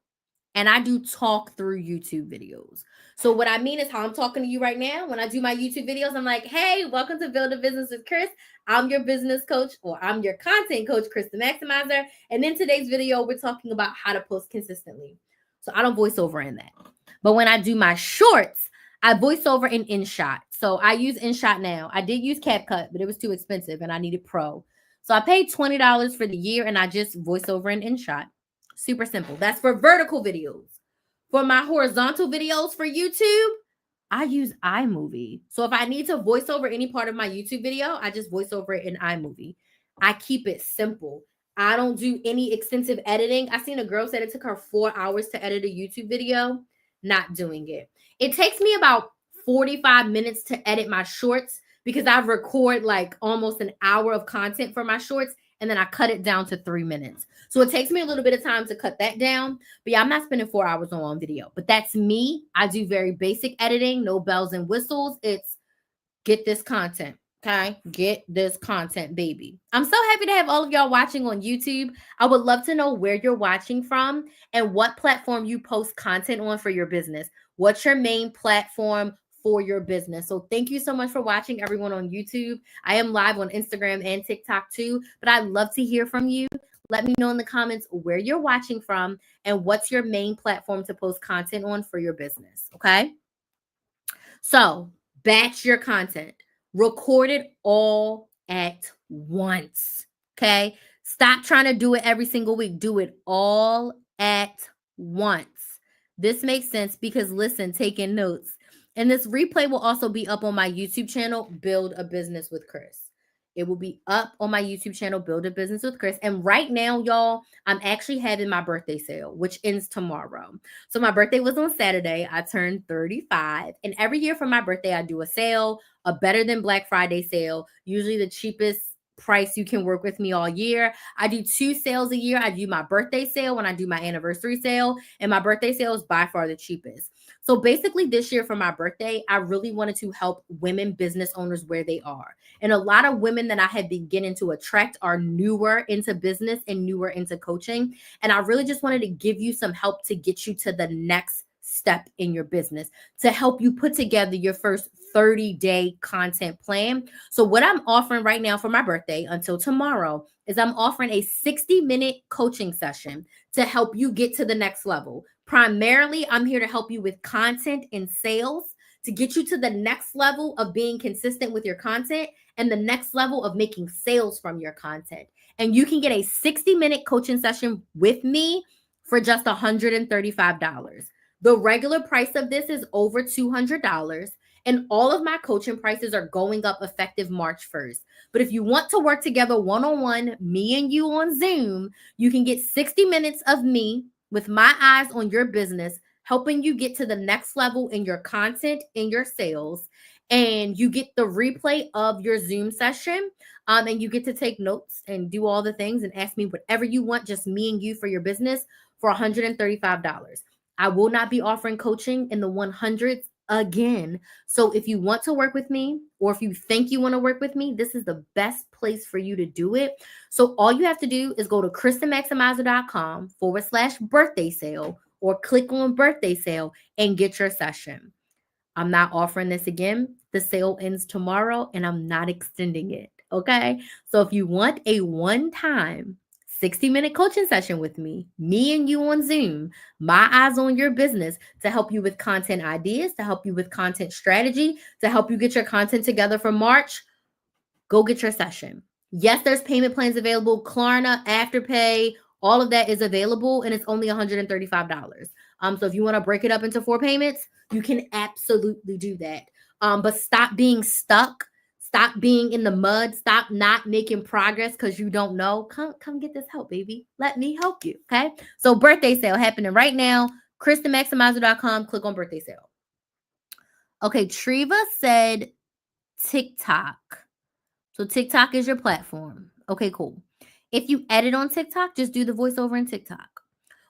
and I do talk through YouTube videos. So what I mean is how I'm talking to you right now. When I do my YouTube videos, I'm like, hey, welcome to Build a Business with Chris. I'm your business coach, or I'm your content coach, Chris the Maximizer. And in today's video, we're talking about how to post consistently. So I don't voice over in that. But when I do my shorts, I voice over in InShot. So I use InShot now. I did use CapCut, but it was too expensive and I needed Pro. So I paid $20 for the year and I just voice over in InShot. Super simple. That's for vertical videos. For my horizontal videos for YouTube, I use iMovie. So if I need to voice over any part of my YouTube video, I just voice over it in iMovie. I keep it simple. I don't do any extensive editing. I seen a girl said it took her 4 hours to edit a YouTube video. Not doing it. It takes me about 45 minutes to edit my shorts because I record like almost an hour of content for my shorts, and then I cut it down to 3 minutes. So it takes me a little bit of time to cut that down. But yeah, I'm not spending 4 hours on one video. But that's me. I do very basic editing, no bells and whistles. It's get this content. Okay, get this content, baby. I'm so happy to have all of y'all watching on YouTube. I would love to know where you're watching from and what platform you post content on for your business. What's your main platform for your business? So thank you so much for watching, everyone on YouTube. I am live on Instagram and TikTok too, but I'd love to hear from you. Let me know in the comments where you're watching from and what's your main platform to post content on for your business. Okay. So batch your content, record it all at once. Okay. Stop trying to do it every single week. Do it all at once. This makes sense because listen, taking notes. And this replay will also be up on my YouTube channel, Build a Business with Chris. It will be up on my YouTube channel, Build a Business with Chris. And right now, y'all, I'm actually having my birthday sale, which ends tomorrow. So my birthday was on Saturday. I turned 35. And every year for my birthday, I do a sale, a better than Black Friday sale, usually the cheapest price you can work with me all year. I do 2 sales a year. I do my birthday sale when I do my anniversary sale, and my birthday sale is by far the cheapest. So basically this year for my birthday, I really wanted to help women business owners where they are. And a lot of women that I have been beginning to attract are newer into business and newer into coaching. And I really just wanted to give you some help to get you to the next step in your business, to help you put together your first 30-day content plan. So what I'm offering right now for my birthday until tomorrow is I'm offering a 60-minute coaching session to help you get to the next level. Primarily, I'm here to help you with content and sales, to get you to the next level of being consistent with your content and the next level of making sales from your content. And you can get a 60-minute coaching session with me for just $135. The regular price of this is over $200. And all of my coaching prices are going up effective March 1st. But if you want to work together one-on-one, me and you on Zoom, you can get 60 minutes of me with my eyes on your business, helping you get to the next level in your content, in your sales. And you get the replay of your Zoom session. And you get to take notes and do all the things and ask me whatever you want, just me and you for your business for $135. I will not be offering coaching in the 100s again. So if you want to work with me, or if you think you want to work with me, this is the best place for you to do it. So all you have to do is go to KristenMaximizer.com/birthday sale, or click on birthday sale and get your session. I'm not offering this again. The sale ends tomorrow and I'm not extending it. Okay. So if you want a one-time 60-minute coaching session with me and you on Zoom, my eyes on your business, to help you with content ideas, to help you with content strategy, to help you get your content together for March, go get your session. Yes, there's payment plans available. Klarna, Afterpay, all of that is available, and it's only $135. So if you want to break it up into 4 payments, you can absolutely do that. But stop being stuck. Stop being in the mud. Stop not making progress because you don't know. Come get this help, baby. Let me help you. Okay. So birthday sale happening right now. KristenMaximizer.com. Click on birthday sale. Okay. Treva said TikTok. So TikTok is your platform. Okay, cool. If you edit on TikTok, just do the voiceover in TikTok.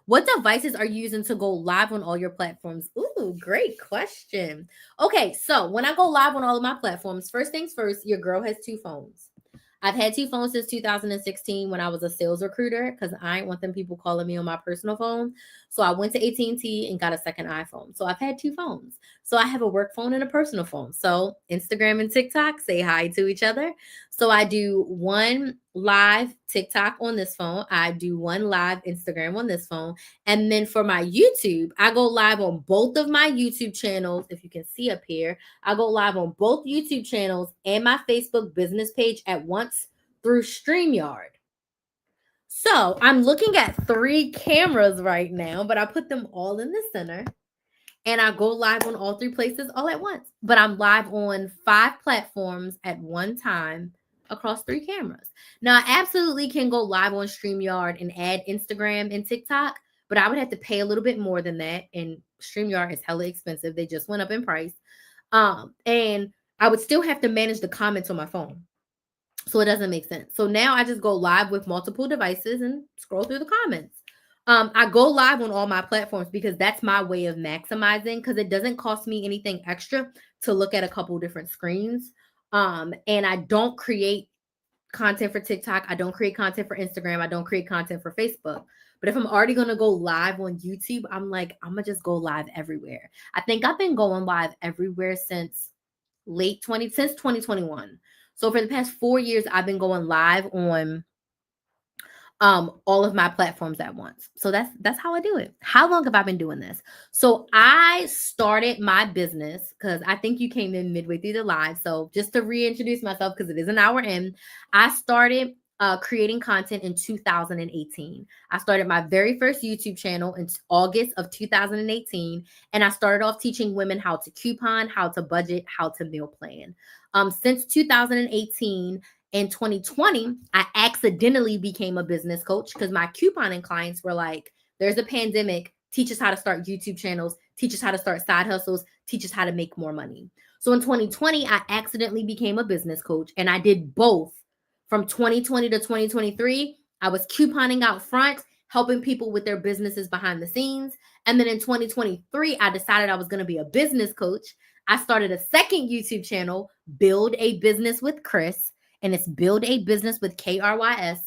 What devices are you using to go live on all your platforms? Ooh, great question. Okay, so when I go live on all of my platforms, first things first, your girl has 2 phones. I've had 2 phones since 2016 when I was a sales recruiter, because I didn't want them people calling me on my personal phone. So I went to AT&T and got a second iPhone. So I've had 2 phones. So I have a work phone and a personal phone. So Instagram and TikTok say hi to each other. So I do one live TikTok on this phone. I do one live Instagram on this phone. And then for my YouTube, I go live on both of my YouTube channels. If you can see up here, I go live on both YouTube channels and my Facebook business page at once through StreamYard. So I'm looking at 3 cameras right now, but I put them all in the center. And I go live on all 3 places all at once. But I'm live on 5 platforms at one time across 3 cameras. Now, I absolutely can go live on StreamYard and add Instagram and TikTok, but I would have to pay a little bit more than that. And StreamYard is hella expensive. They just went up in price. And I would still have to manage the comments on my phone. So it doesn't make sense. So now I just go live with multiple devices and scroll through the comments. I go live on all my platforms because that's my way of maximizing, because it doesn't cost me anything extra to look at a couple different screens. And I don't create content for TikTok. I don't create content for Instagram. I don't create content for Facebook. But if I'm already going to go live on YouTube, I'm like, I'm going to just go live everywhere. I think I've been going live everywhere since 2021. So for the past 4 years, I've been going live on all of my platforms at once. So that's how I do it. How long have I been doing this? So I started my business because I think you came in midway through the live. So just to reintroduce myself, because it is an hour in, I started creating content in 2018. I started my very first YouTube channel in August of 2018, and I started off teaching women how to coupon, how to budget, how to meal plan. Since 2018, in 2020, I accidentally became a business coach because my couponing clients were like, there's a pandemic, teach us how to start YouTube channels, teach us how to start side hustles, teach us how to make more money. So in 2020, I accidentally became a business coach, and I did both. From 2020 to 2023, I was couponing out front, helping people with their businesses behind the scenes. And then in 2023, I decided I was going to be a business coach. I started a second YouTube channel, Build a Business with Chris, and it's Build a Business with KRYS.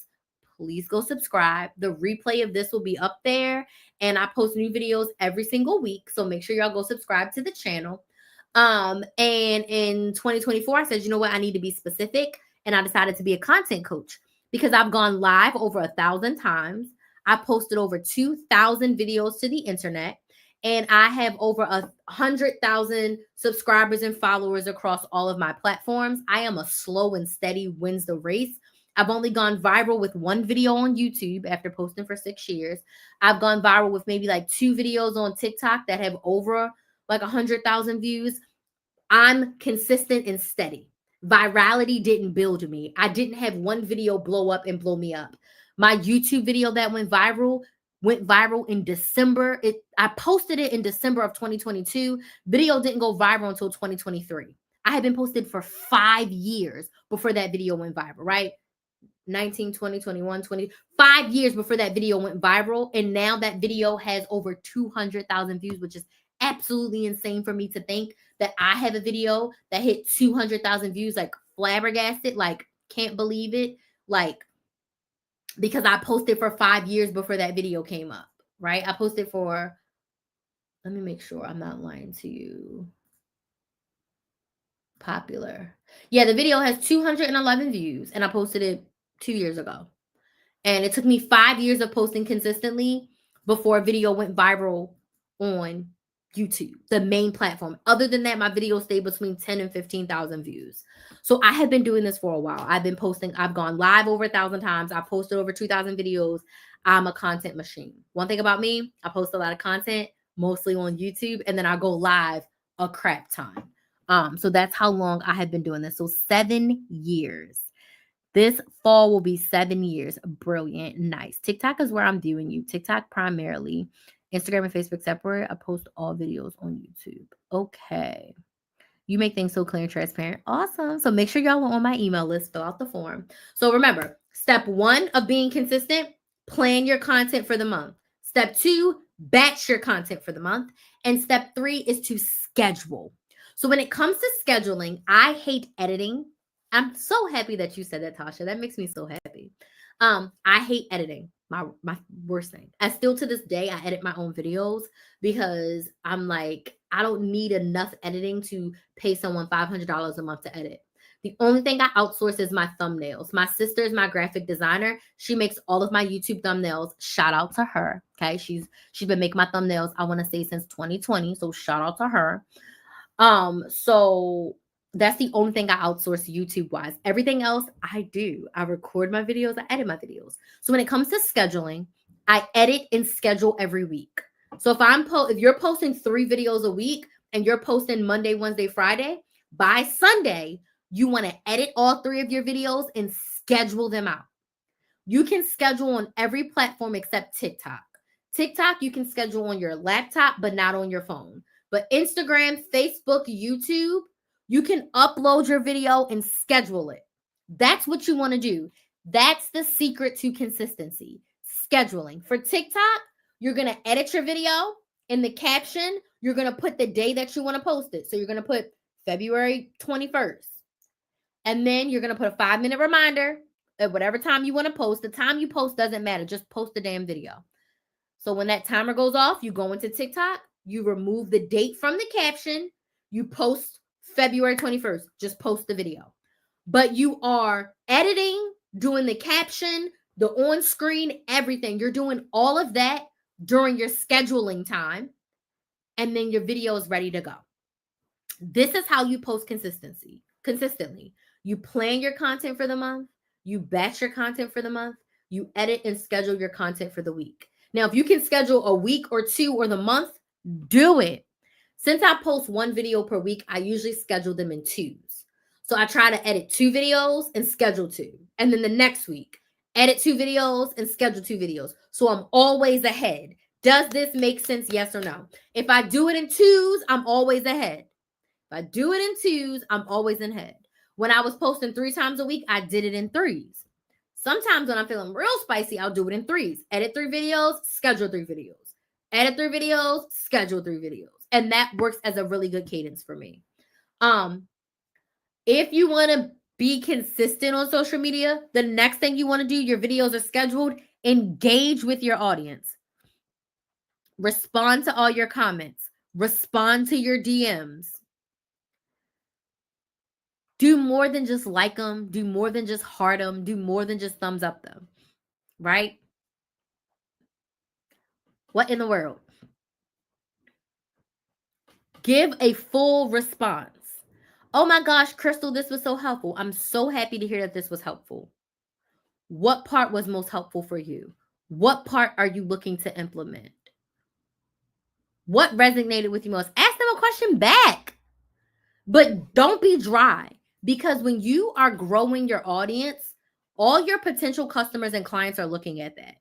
Please go subscribe. The replay of this will be up there, and I post new videos every single week. So make sure y'all go subscribe to the channel. And in 2024, I said, you know what? I need to be specific. And I decided to be a content coach because I've gone live over 1,000 times. I posted over 2,000 videos to the internet, and I have over 100,000 subscribers and followers across all of my platforms. I am a slow and steady wins the race. I've only gone viral with one video on YouTube after posting for 6 years. I've gone viral with maybe like 2 videos on TikTok that have over like 100,000 views. I'm consistent and steady. Virality didn't build me. I didn't have one video blow up and blow me up. My YouTube video that went viral in December. I posted it in December of 2022. Video didn't go viral until 2023. I had been posted for 5 years before that video went viral, right? 19, 20, 21, 20, 5 years before that video went viral. And now that video has over 200,000 views, which is absolutely insane for me to think that I have a video that hit 200,000 views, like flabbergasted, like can't believe it. Like, because I posted for 5 years before that video came up, right? I posted for, let me make sure I'm not lying to you. Popular. Yeah, the video has 211 views, and I posted it 2 years ago. And it took me 5 years of posting consistently before a video went viral on YouTube, the main platform. Other than that, my videos stay between 10 and 15,000 views. So I have been doing this for a while. I've been posting. I've gone live over 1,000 times. I've posted over 2,000 videos. I'm a content machine. One thing about me, I post a lot of content, mostly on YouTube, and then I go live a crap time. So that's how long I have been doing this. So 7 years. This fall will be 7 years. Brilliant. Nice. TikTok is where I'm viewing you. TikTok primarily. Instagram and Facebook separate. I post all videos on YouTube. Okay. You make things so clear and transparent. Awesome. So make sure y'all are on my email list. Fill out the form. So remember, step 1 of being consistent, plan your content for the month. Step 2, batch your content for the month. And step 3 is to schedule. So when it comes to scheduling, I hate editing. I'm so happy that you said that, Tasha. That makes me so happy. I hate editing. My worst thing. And still to this day, I edit my own videos because I'm like, I don't need enough editing to pay someone $500 a month to edit. The only thing I outsource is my thumbnails. My sister is my graphic designer. She makes all of my YouTube thumbnails. Shout out to her. Okay. She's been making my thumbnails, I want to say, since 2020. So shout out to her. So that's the only thing I outsource YouTube wise. Everything else I do. I record my videos. I edit my videos. So when it comes to scheduling, I edit and schedule every week. So if you're posting 3 videos a week and you're posting Monday, Wednesday, Friday, by Sunday, you want to edit all 3 of your videos and schedule them out. You can schedule on every platform except TikTok. TikTok, you can schedule on your laptop, but not on your phone. But Instagram, Facebook, YouTube, you can upload your video and schedule it. That's what you want to do. That's the secret to consistency. Scheduling. For TikTok, you're going to edit your video. In the caption, you're going to put the day that you want to post it. So you're going to put February 21st. And then you're going to put a 5-minute reminder at whatever time you want to post. The time you post doesn't matter. Just post the damn video. So when that timer goes off, you go into TikTok, you remove the date from the caption, you post February 21st, just post the video. But you are editing, doing the caption, the on-screen, everything. You're doing all of that during your scheduling time, and then your video is ready to go. This is how you post consistently. You plan your content for the month, you batch your content for the month, you edit and schedule your content for the week. Now, if you can schedule a week or two or the month, do it. Since I post one video per week, I usually schedule them in twos. So I try to edit 2 videos and schedule 2. And then the next week, edit 2 videos and schedule 2 videos. So I'm always ahead. Does this make sense? Yes or no? If I do it in twos, I'm always ahead. If I do it in twos, I'm always ahead. When I was posting 3 times a week, I did it in threes. Sometimes when I'm feeling real spicy, I'll do it in threes. Edit 3 videos, schedule 3 videos. Edit 3 videos, schedule 3 videos. And that works as a really good cadence for me. If you want to be consistent on social media, the next thing you want to do, your videos are scheduled, engage with your audience. Respond to all your comments. Respond to your DMs. Do more than just like them. Do more than just heart them. Do more than just thumbs up them. Right? What in the world? Give a full response. Oh my gosh, Crystal, this was so helpful. I'm so happy to hear that this was helpful. What part was most helpful for you? What part are you looking to implement? What resonated with you most? Ask them a question back. But don't be dry, because when you are growing your audience, all your potential customers and clients are looking at that.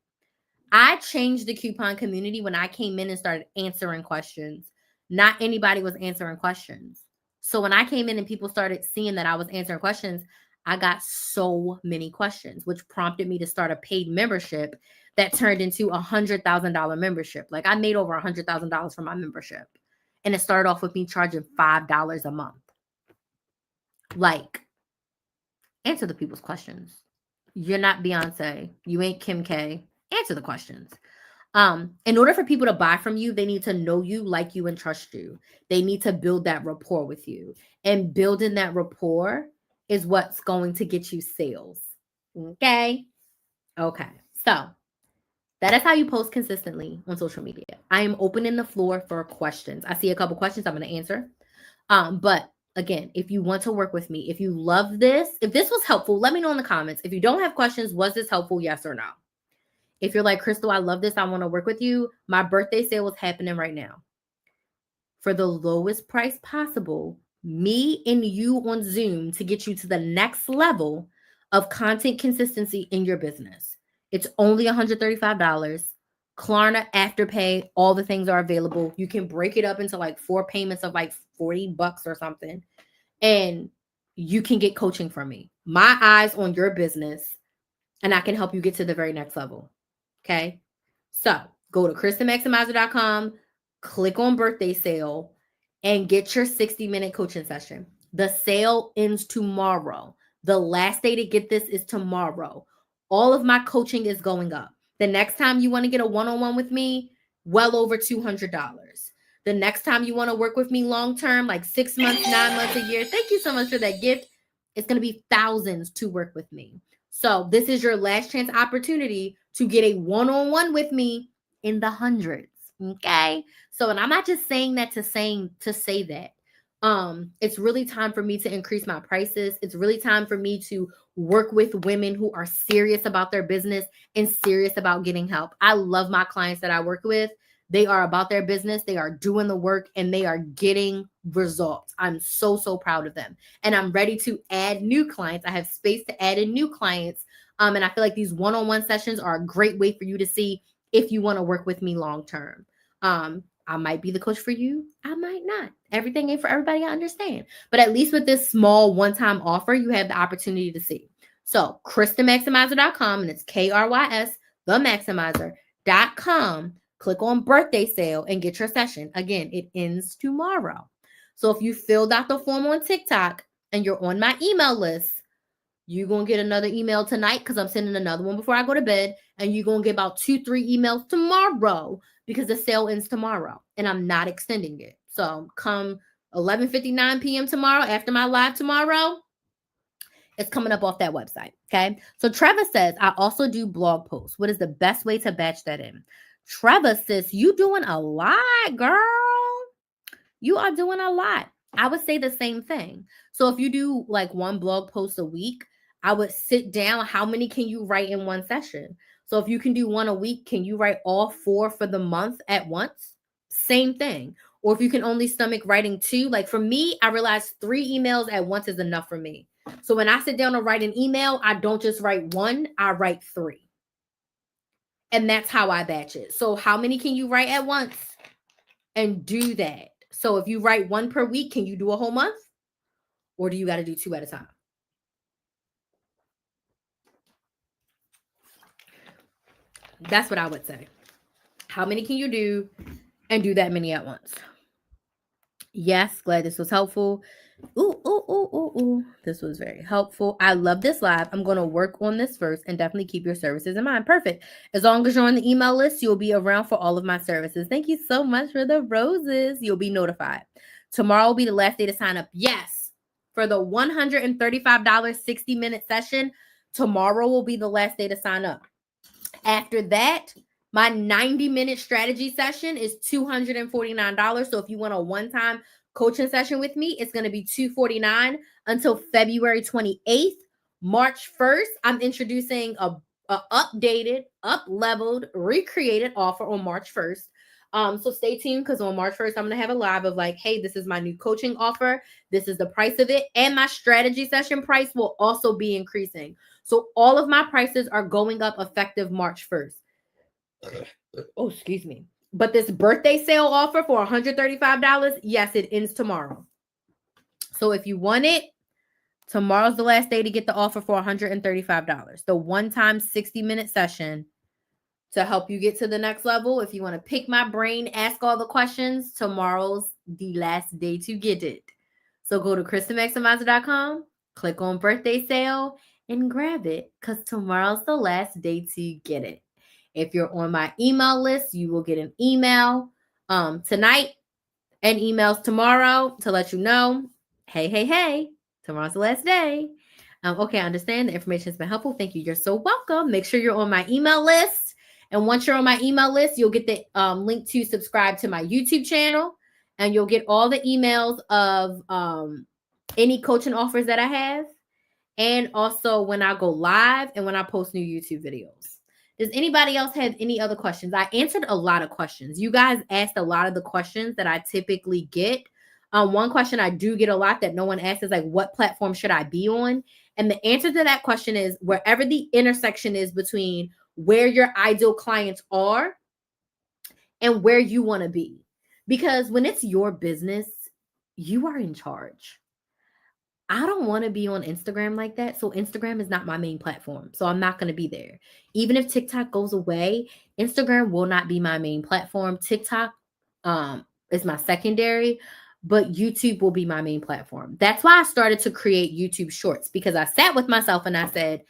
I changed the coupon community when I came in and started answering questions. Not anybody was answering questions. So when I came in and people started seeing that I was answering questions, I got so many questions, which prompted me to start a paid membership that turned into $100,000 membership. Like, I made over $100,000 from my membership. And it started off with me charging $5 a month. Like, answer the people's questions. You're not Beyonce. You ain't Kim K. Answer the questions. In order for people to buy from you, they need to know you, like you, and trust you. They need to build that rapport with you. And building that rapport is what's going to get you sales. Okay? Okay. So that is how you post consistently on social media. I am opening the floor for questions. I see a couple questions I'm going to answer. But again, if you want to work with me, if you love this, if this was helpful, let me know in the comments. If you don't have questions, was this helpful? Yes or no? If you're like, Crystal, I love this, I want to work with you, my birthday sale is happening right now. For the lowest price possible, me and you on Zoom to get you to the next level of content consistency in your business. It's only $135. Klarna, Afterpay, all the things are available. You can break it up into like 4 payments of like $40 or something. And you can get coaching from me. My eyes on your business, and I can help you get to the very next level. Okay, so go to KristenMaximizer.com, click on birthday sale, and get your 60-minute coaching session. The sale ends tomorrow. The last day to get this is tomorrow. All of my coaching is going up. The next time you want to get a one-on-one with me, well over $200. The next time you want to work with me long-term, like 6 months, 9 months, a year, thank you so much for that gift. It's going to be thousands to work with me. So this is your last chance opportunity to get a one-on-one with me in the hundreds. Okay. So, and I'm not just saying that to say that. It's really time for me to increase my prices. It's really time for me to work with women who are serious about their business and serious about getting help. I love my clients that I work with. They are about their business. They are doing the work and they are getting results. I'm so, so proud of them. And I'm ready to add new clients. I have space to add in new clients. And I feel like these one-on-one sessions are a great way for you to see if you want to work with me long-term. I might be the coach for you. I might not. Everything ain't for everybody, I understand. But at least with this small one-time offer, you have the opportunity to see. So KristenMaximizer.com, and it's KRYS, themaximizer.com. Click on birthday sale and get your session. Again, it ends tomorrow. So if you filled out the form on TikTok and you're on my email list, you're going to get another email tonight because I'm sending another one before I go to bed. And you're going to get about 2-3 emails tomorrow because the sale ends tomorrow and I'm not extending it. So come 11:59 p.m. tomorrow after my live tomorrow, It's coming up off that website. Okay. So Trevor says, I also do blog posts. What is the best way to batch that in? Trevor says, you doing a lot, girl. You are doing a lot. I would say the same thing. So if you do like one blog post a week, I would sit down. How many can you write in one session? So if you can do one a week, can you write all 4 for the month at once? Same thing. Or if you can only stomach writing 2, like for me, I realized 3 emails at once is enough for me. So when I sit down to write an email, I don't just write 1, I write 3. And that's how I batch it. So how many can you write at once? And do that. So if you write 1 per week, can you do a whole month? Or do you got to do 2 at a time? That's what I would say. How many can you do and do that many at once? Yes, glad this was helpful. Ooh. This was very helpful. I love this live. I'm going to work on this first and definitely keep your services in mind. Perfect. As long as you're on the email list, you'll be around for all of my services. Thank you so much for the roses. You'll be notified. Tomorrow will be the last day to sign up. Yes, for the $135 60-minute session, tomorrow will be the last day to sign up. After that, my 90-minute strategy session is $249. So if you want a one-time coaching session with me, it's going to be $249 until February 28th. March 1st, I'm introducing a updated, up-leveled, recreated offer on March 1st. So stay tuned because on March 1st, I'm going to have a live of like, hey, this is my new coaching offer. This is the price of it. And my strategy session price will also be increasing. So all of my prices are going up effective March 1st. Oh, excuse me. But this birthday sale offer for $135, yes, it ends tomorrow. So if you want it, tomorrow's the last day to get the offer for $135. The one-time 60-minute session to help you get to the next level. If you want to pick my brain, ask all the questions, tomorrow's the last day to get it. So go to KristenMaximizer.com, click on birthday sale, and grab it because tomorrow's the last day to get it. If you're on my email list, you will get an email tonight and emails tomorrow to let you know, hey, tomorrow's the last day. Okay, I understand the information has been helpful. Thank you. You're so welcome. Make sure you're on my email list. And once you're on my email list, you'll get the link to subscribe to my YouTube channel. And you'll get all the emails of any coaching offers that I have. And also when I go live and when I post new YouTube videos. Does anybody else have any other questions? I answered a lot of questions. You guys asked a lot of the questions that I typically get. One question I do get a lot that no one asks is like, what platform should I be on? And the answer to that question is wherever the intersection is between where your ideal clients are and where you want to be. Because when it's your business, you are in charge. I don't want to be on Instagram like that. So Instagram is not my main platform. So I'm not going to be there. Even if TikTok goes away, Instagram will not be my main platform. TikTok is my secondary, but YouTube will be my main platform. That's why I started to create YouTube Shorts because I sat with myself and I said,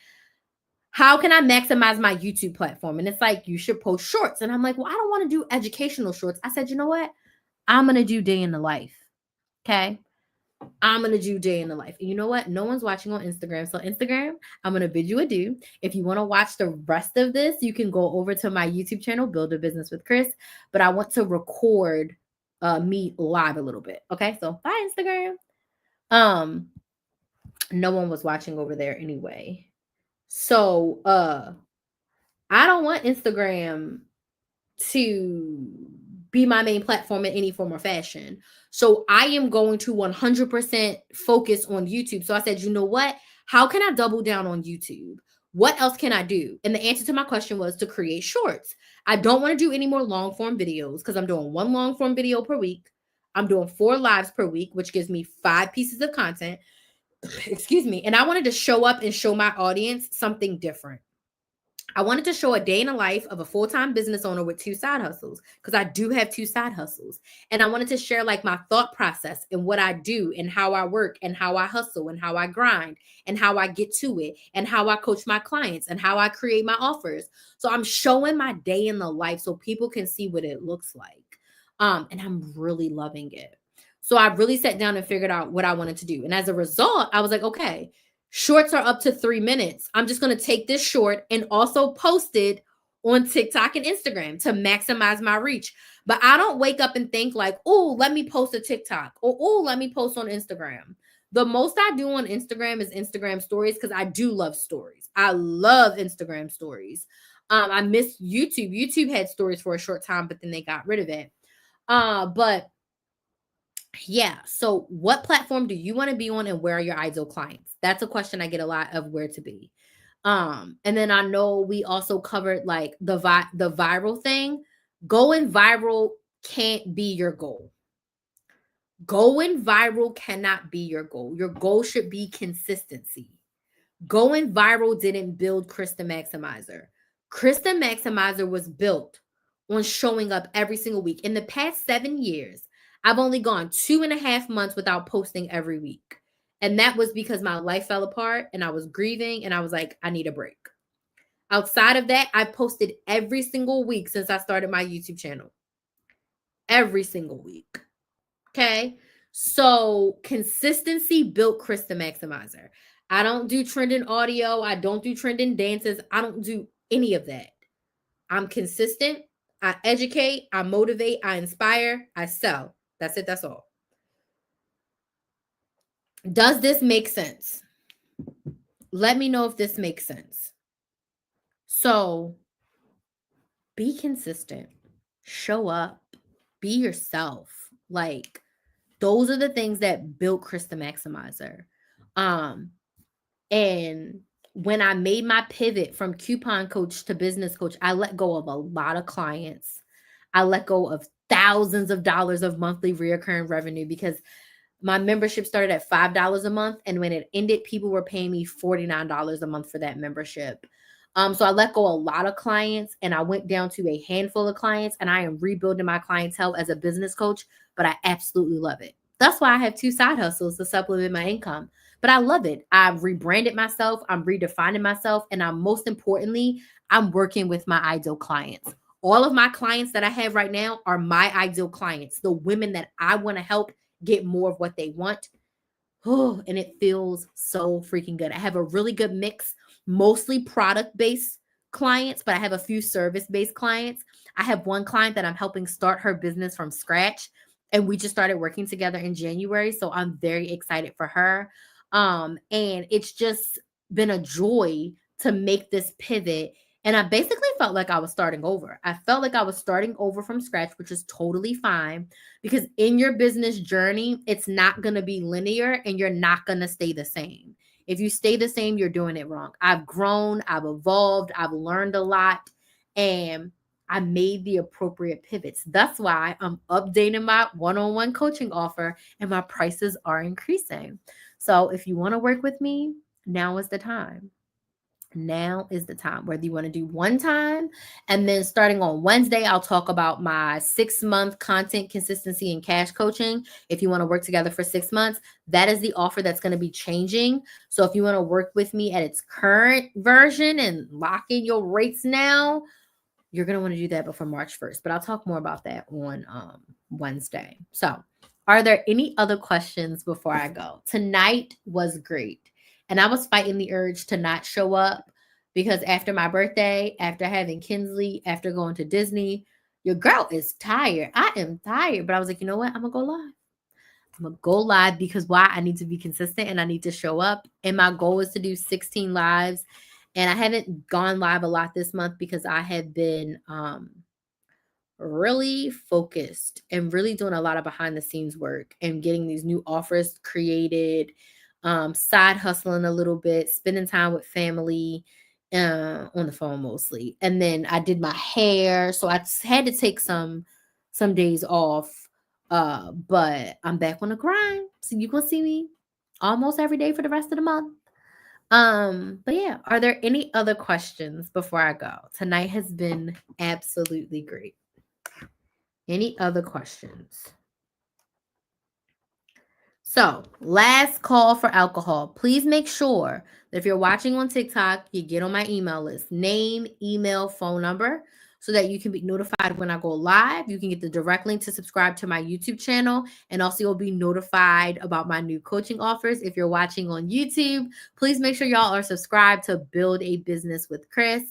how can I maximize my YouTube platform? And it's like, you should post shorts. And I'm like, well, I don't want to do educational shorts. I said, you know what? I'm going to do day in the life. Okay. I'm going to do day in the life. And you know what? No one's watching on Instagram. So Instagram, I'm going to bid you adieu. If you want to watch the rest of this, you can go over to my YouTube channel, Build a Business with Chris. But I want to record me live a little bit. Okay. So bye, Instagram. No one was watching over there anyway. So I don't want Instagram to be my main platform in any form or fashion. So I am going to 100% focus on YouTube. So I said, you know what? How can I double down on YouTube? What else can I do? And the answer to my question was to create shorts. I don't want to do any more long form videos because I'm doing 1 long form video per week. I'm doing 4 lives per week, which gives me 5 pieces of content. Excuse me. And I wanted to show up and show my audience something different. I wanted to show a day in the life of a full-time business owner with 2 side hustles because I do have 2 side hustles. And I wanted to share like my thought process and what I do and how I work and how I hustle and how I grind and how I get to it and how I coach my clients and how I create my offers. So I'm showing my day in the life so people can see what it looks like. And I'm really loving it. So I really sat down and figured out what I wanted to do. And as a result, I was like, okay, Shorts are up to 3 minutes. I'm just going to take this short and also post it on TikTok and Instagram to maximize my reach. But I don't wake up and think like, oh, let me post a TikTok, or oh, let me post on Instagram. The most I do on Instagram is Instagram stories, because I do love stories. I love Instagram stories. I miss YouTube. YouTube had stories for a short time, but then they got rid of it. But yeah. So what platform do you want to be on, and where are your ideal clients? That's a question I get a lot, of where to be. And then I know we also covered like the viral thing. Going viral can't be your goal. Going viral cannot be your goal. Your goal should be consistency. Going viral didn't build Krista Maximizer. Krista Maximizer was built on showing up every single week. In the past 7 years, I've only gone 2.5 months without posting every week. And that was because my life fell apart and I was grieving and I was like, I need a break. Outside of that, I posted every single week since I started my YouTube channel. Every single week. Okay. So consistency built Krista Maximizer. I don't do trending audio. I don't do trending dances. I don't do any of that. I'm consistent. I educate. I motivate. I inspire. I sell. That's it. That's all. Does this make sense? Let me know if this makes sense. So be consistent. Show up. Be yourself. Like, those are the things that built Krista Maximizer. And when I made my pivot from coupon coach to business coach, I let go of a lot of clients. I let go of thousands of dollars of monthly reoccurring revenue, because my membership started at $5 a month. And when it ended, people were paying me $49 a month for that membership. So I let go a lot of clients, and I went down to a handful of clients, and I am rebuilding my clientele as a business coach, but I absolutely love it. That's why I have 2 side hustles to supplement my income. But I love it. I've rebranded myself. I'm redefining myself. And most importantly, I'm working with my ideal clients. All of my clients that I have right now are my ideal clients, the women that I want to help get more of what they want. Oh, and it feels so freaking good. I have a really good mix, mostly product-based clients, but I have a few service-based clients. I have one client that I'm helping start her business from scratch, and we just started working together in January, so I'm very excited for her. And it's just been a joy to make this pivot. And I basically felt like I was starting over. I felt like I was starting over from scratch, which is totally fine, because in your business journey, it's not going to be linear and you're not going to stay the same. If you stay the same, you're doing it wrong. I've grown, I've evolved, I've learned a lot, and I made the appropriate pivots. That's why I'm updating my one-on-one coaching offer and my prices are increasing. So if you want to work with me, now is the time. Now is the time. Whether you want to do one time, and then starting on Wednesday, I'll talk about my 6-month content consistency and cash coaching. If you want to work together for 6 months, that is the offer that's going to be changing. So if you want to work with me at its current version and lock in your rates now, you're going to want to do that before March 1st. But I'll talk more about that on Wednesday. So are there any other questions before I go? Tonight was great. And I was fighting the urge to not show up, because after my birthday, after having Kinsley, after going to Disney, your girl is tired. I am tired. But I was like, you know what? I'm going to go live. I'm going to go live, because why? I need to be consistent and I need to show up. And my goal is to do 16 lives. And I haven't gone live a lot this month because I have been really focused and really doing a lot of behind the scenes work and getting these new offers created, side hustling a little bit, spending time with family on the phone mostly. And then I did my hair. So I had to take some days off. But I'm back on the grind. So you can see me almost every day for the rest of the month. But yeah, are there any other questions before I go? Tonight has been absolutely great. Any other questions? So, last call for alcohol. Please make sure that if you're watching on TikTok, you get on my email list. Name, email, phone number. so that you can be notified when I go live. You can get the direct link to subscribe to my YouTube channel, and also you'll be notified about my new coaching offers. If you're watching on YouTube, please make sure y'all are subscribed to Build a Business with Chris,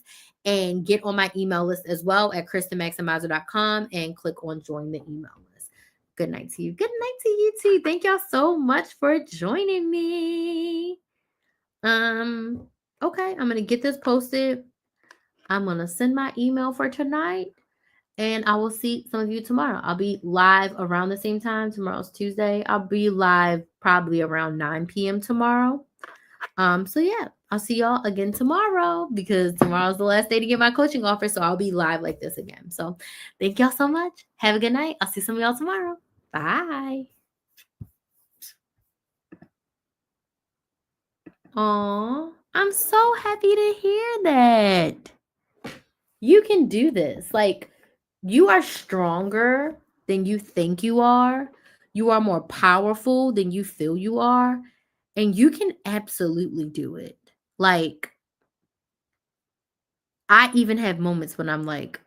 and get on my email list as well at KristenMaximizer.com and click on join the email list. Good night to you. Good night to you too. Thank y'all so much for joining me. Okay, I'm gonna get this posted. I'm gonna send my email for tonight, and I will see some of you tomorrow. I'll be live around the same time. Tomorrow's Tuesday. I'll be live probably around 9 p.m. tomorrow. So yeah, I'll see y'all again tomorrow, because tomorrow's the last day to get my coaching offer. So I'll be live like this again. So thank y'all so much. Have a good night. I'll see some of y'all tomorrow. Bye. Aw, I'm so happy to hear that. You can do this. Like, you are stronger than you think you are. You are more powerful than you feel you are. And you can absolutely do it. Like, I even have moments when I'm like,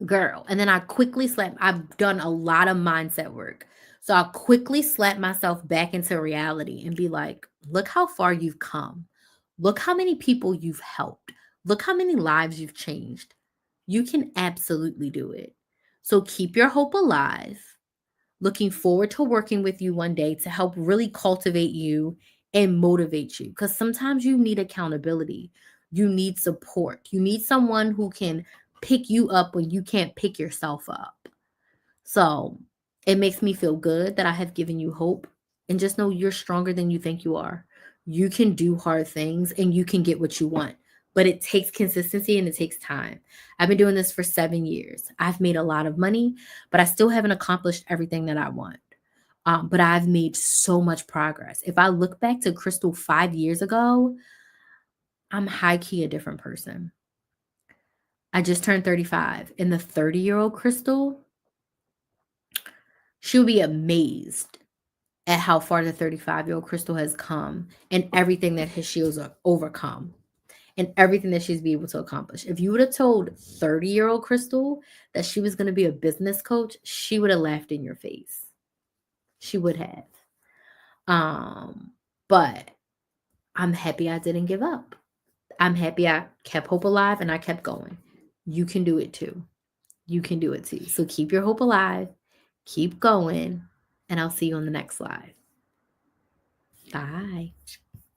girl. And then I quickly slap. I've done a lot of mindset work. So I'll quickly slap myself back into reality and be like, look how far you've come. Look how many people you've helped. Look how many lives you've changed. You can absolutely do it. So keep your hope alive. Looking forward to working with you one day to help really cultivate you and motivate you. Because sometimes you need accountability. You need support. You need someone who can pick you up when you can't pick yourself up. So it makes me feel good that I have given you hope. And just know you're stronger than you think you are. You can do hard things and you can get what you want. But it takes consistency and it takes time. I've been doing this for 7 years. I've made a lot of money, but I still haven't accomplished everything that I want. But I've made so much progress. If I look back to Crystal 5 years ago, I'm high key a different person. I just turned 35, and the 30-year-old Crystal, she'll be amazed at how far the 35-year-old Crystal has come and everything that she's overcome and everything that she's been able to accomplish. If you would have told 30-year-old Crystal that she was going to be a business coach, she would have laughed in your face. She would have. But I'm happy I didn't give up. I'm happy I kept hope alive and I kept going. You can do it too. You can do it too. So keep your hope alive, keep going, and I'll see you on the next live. Bye.